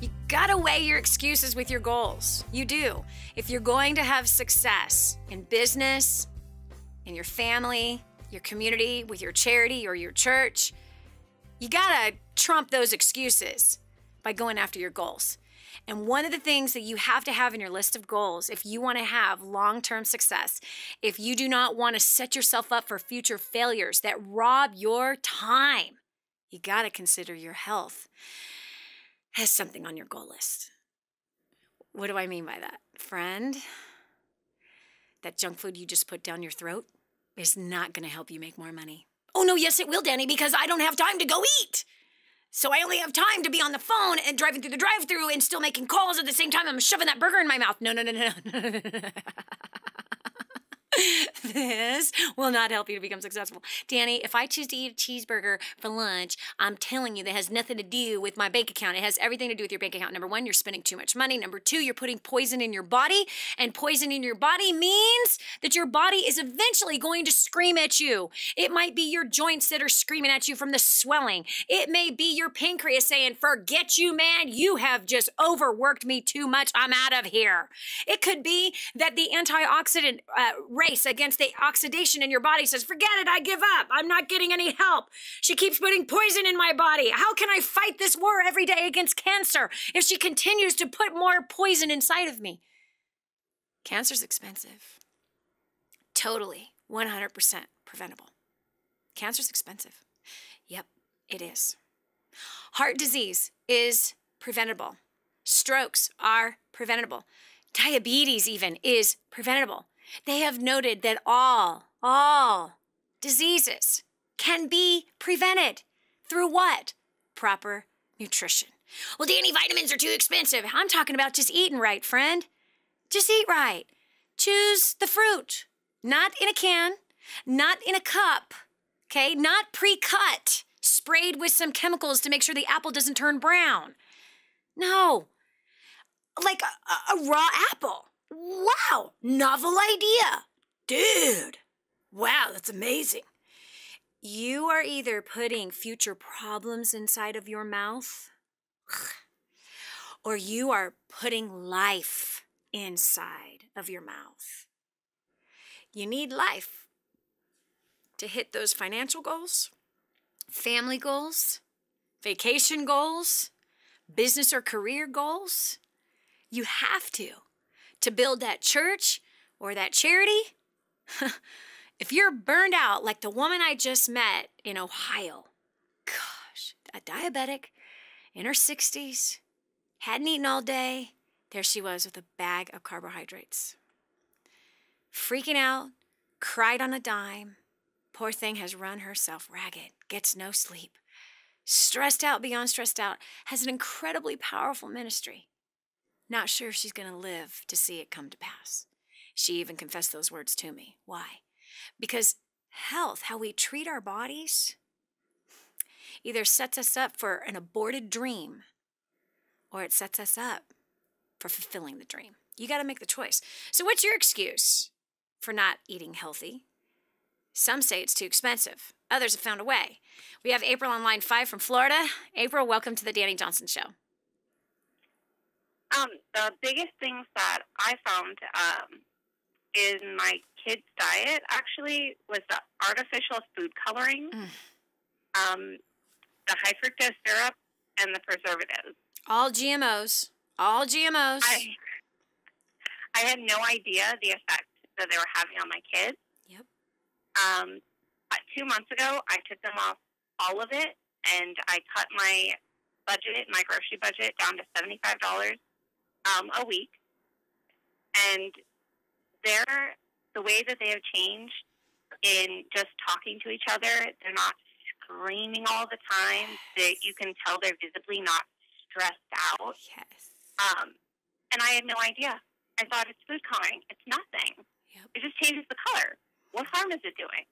C: You gotta weigh your excuses with your goals. You do. If you're going to have success in business, in your family, your community, with your charity or your church, you gotta trump those excuses by going after your goals. And one of the things that you have to have in your list of goals, if you want to have long-term success, if you do not want to set yourself up for future failures that rob your time, you got to consider your health as something on your goal list. What do I mean by that? Friend, that junk food you just put down your throat is not going to help you make more money. Oh, no, yes, it will, Dani, because I don't have time to go eat. So I only have time to be on the phone and driving through the drive-thru and still making calls at the same time I'm shoving that burger in my mouth. No. This will not help you to become successful. Dani, if I choose to eat a cheeseburger for lunch, I'm telling you that has nothing to do with my bank account. It has everything to do with your bank account. Number one, you're spending too much money. Number two, you're putting poison in your body. And poison in your body means that your body is eventually going to scream at you. It might be your joints that are screaming at you from the swelling. It may be your pancreas saying, forget you, man. You have just overworked me too much. I'm out of here. It could be that the antioxidant race against the oxidation in your body says, forget it, I give up. I'm not getting any help. She keeps putting poison in my body. How can I fight this war every day against cancer if she continues to put more poison inside of me? Cancer's expensive. Totally, 100% preventable. Cancer's expensive. Yep, it is. Heart disease is preventable. Strokes are preventable. Diabetes even is preventable. They have noted that all diseases can be prevented through what? Proper nutrition. Well, Dani, vitamins are too expensive. I'm talking about just eating right, friend. Just eat right. Choose the fruit. Not in a can, not in a cup, okay? Not pre-cut, sprayed with some chemicals to make sure the apple doesn't turn brown. No, like a raw apple. Wow, novel idea. Dude, wow, that's amazing. You are either putting future problems inside of your mouth, or you are putting life inside of your mouth. You need life to hit those financial goals, family goals, vacation goals, business or career goals. You have to build that church or that charity. If you're burned out like the woman I just met in Ohio, gosh, a diabetic in her 60s, hadn't eaten all day, there she was with a bag of carbohydrates. Freaking out, cried on a dime. Poor thing has run herself ragged, gets no sleep. Stressed out beyond stressed out, has an incredibly powerful ministry. Not sure if she's going to live to see it come to pass. She even confessed those words to me. Why? Because health, how we treat our bodies, either sets us up for an aborted dream or it sets us up for fulfilling the dream. You got to make the choice. So what's your excuse for not eating healthy? Some say it's too expensive. Others have found a way. We have April on line 5 from Florida. April, welcome to the Dani Johnson Show.
D: The biggest things that I found in my kids' diet actually was the artificial food coloring, the high fructose syrup, and the preservatives.
C: All GMOs. All GMOs.
D: I had no idea the effect that they were having on my kids.
C: Yep.
D: 2 months ago, I took them off all of it, and I cut my budget, my grocery budget, down to $75 a week. And the way that they have changed in just talking to each other, they're not screaming all the time that you can tell they're visibly not stressed out.
C: Yes.
D: And I had no idea. I thought it's food coloring. It's nothing.
C: Yep.
D: It just changes the color. What harm is it doing?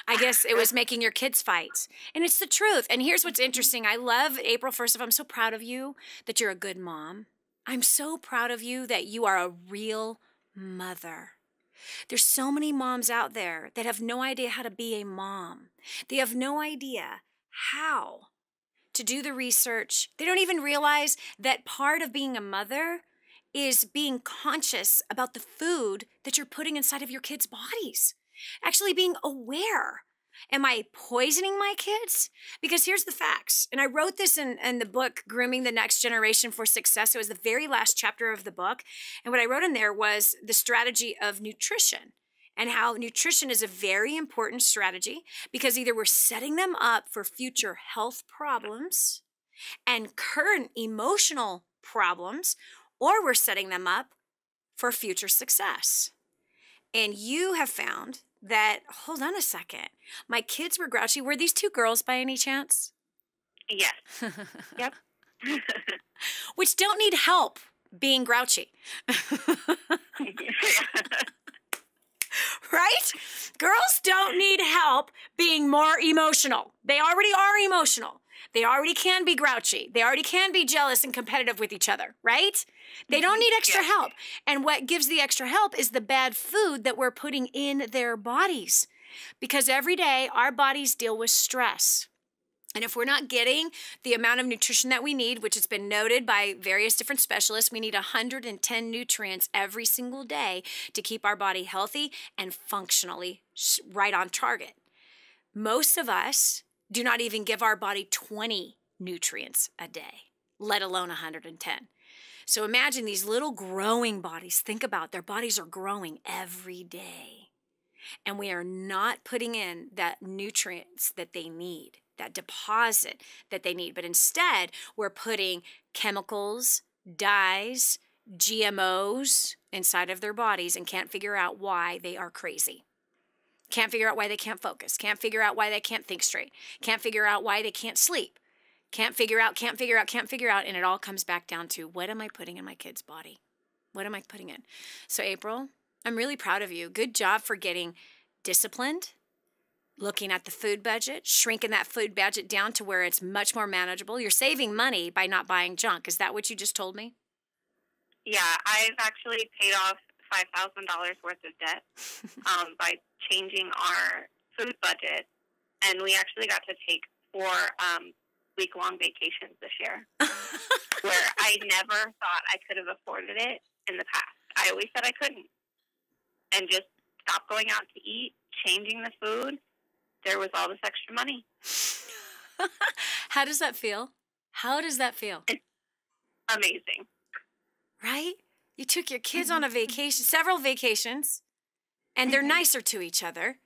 C: I guess it was making your kids fight. And it's the truth. And here's what's interesting. I love, April, first of all, I'm so proud of you that you're a good mom. I'm so proud of you that you are a real mother. There's so many moms out there that have no idea how to be a mom. They have no idea how to do the research. They don't even realize that part of being a mother is being conscious about the food that you're putting inside of your kids' bodies. Actually being aware. Am I poisoning my kids? Because here's the facts. And I wrote this in the book, Grooming the Next Generation for Success. It was the very last chapter of the book. And what I wrote in there was the strategy of nutrition and how nutrition is a very important strategy because either we're setting them up for future health problems and current emotional problems, or we're setting them up for future success. And you have found that, hold on a second, my kids were grouchy. Were these two girls by any chance?
D: Yes. Yep.
C: Which don't need help being grouchy. Right? Girls don't need help being more emotional. They already are emotional. They already can be grouchy. They already can be jealous and competitive with each other, right? They don't need extra help. And what gives the extra help is the bad food that we're putting in their bodies. Because every day our bodies deal with stress. And if we're not getting the amount of nutrition that we need, which has been noted by various different specialists, we need 110 nutrients every single day to keep our body healthy and functionally right on target. Most of us do not even give our body 20 nutrients a day, let alone 110. So imagine these little growing bodies. Think about their bodies are growing every day. And we are not putting in that nutrients that they need, that deposit that they need. But instead, we're putting chemicals, dyes, GMOs inside of their bodies and can't figure out why they are crazy. Can't figure out why they can't focus. Can't figure out why they can't think straight. Can't figure out why they can't sleep. Can't figure out. And it all comes back down to, what am I putting in my kid's body? What am I putting in? So April, I'm really proud of you. Good job for getting disciplined, looking at the food budget, shrinking that food budget down to where it's much more manageable. You're saving money by not buying junk. Is that what you just told me?
D: Yeah, I've actually paid off $5,000 worth of debt by changing our food budget, and we actually got to take 4 week-long vacations this year, where I never thought I could have afforded it in the past. I always said I couldn't, and just stopped going out to eat, changing the food. There was all this extra money.
C: How does that feel? How does that feel?
D: It's amazing.
C: Right? You took your kids on a vacation, several vacations, and they're nicer to each other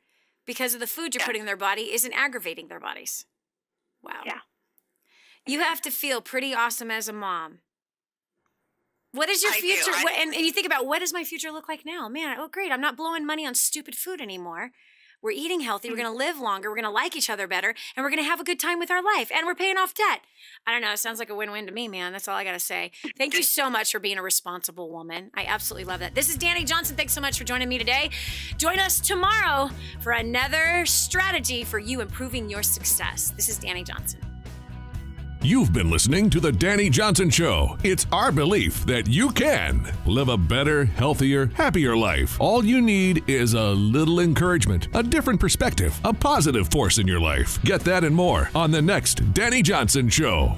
C: because of the food you're putting in their body isn't aggravating their bodies. Wow.
D: Yeah.
C: You have to feel pretty awesome as a mom. What is your future? And you think about, what does my future look like now? Man, oh, great. I'm not blowing money on stupid food anymore. We're eating healthy. We're going to live longer. We're going to like each other better. And we're going to have a good time with our life. And we're paying off debt. I don't know. It sounds like a win-win to me, man. That's all I got to say. Thank you so much for being a responsible woman. I absolutely love that. This is Dani Johnson. Thanks so much for joining me today. Join us tomorrow for another strategy for you improving your success. This is Dani Johnson.
A: You've been listening to The Dani Johnson Show. It's our belief that you can live a better, healthier, happier life. All you need is a little encouragement, a different perspective, a positive force in your life. Get that and more on the next Dani Johnson Show.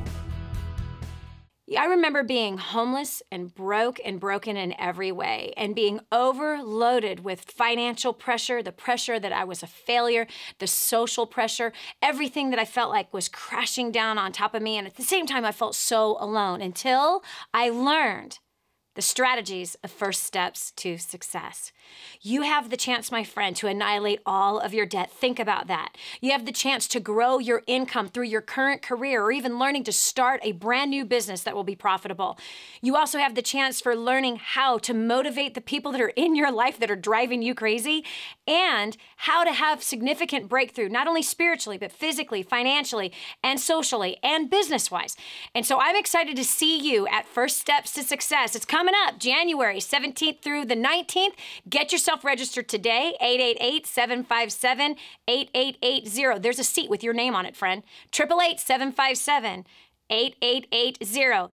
G: I remember being homeless and broken in every way and being overloaded with financial pressure, the pressure that I was a failure, the social pressure, everything that I felt like was crashing down on top of me. And at the same time, I felt so alone until I learned the strategies of first steps to success. You have the chance, my friend, to annihilate all of your debt. Think about that. You have the chance to grow your income through your current career or even learning to start a brand new business that will be profitable. You also have the chance for learning how to motivate the people that are in your life that are driving you crazy and how to have significant breakthrough, not only spiritually, but physically, financially, and socially, and business-wise. And so I'm excited to see you at First Steps to Success. It's coming up January 17th through the 19th. Get yourself registered today, 888-757-8880. There's a seat with your name on it, friend. 888-757-8880.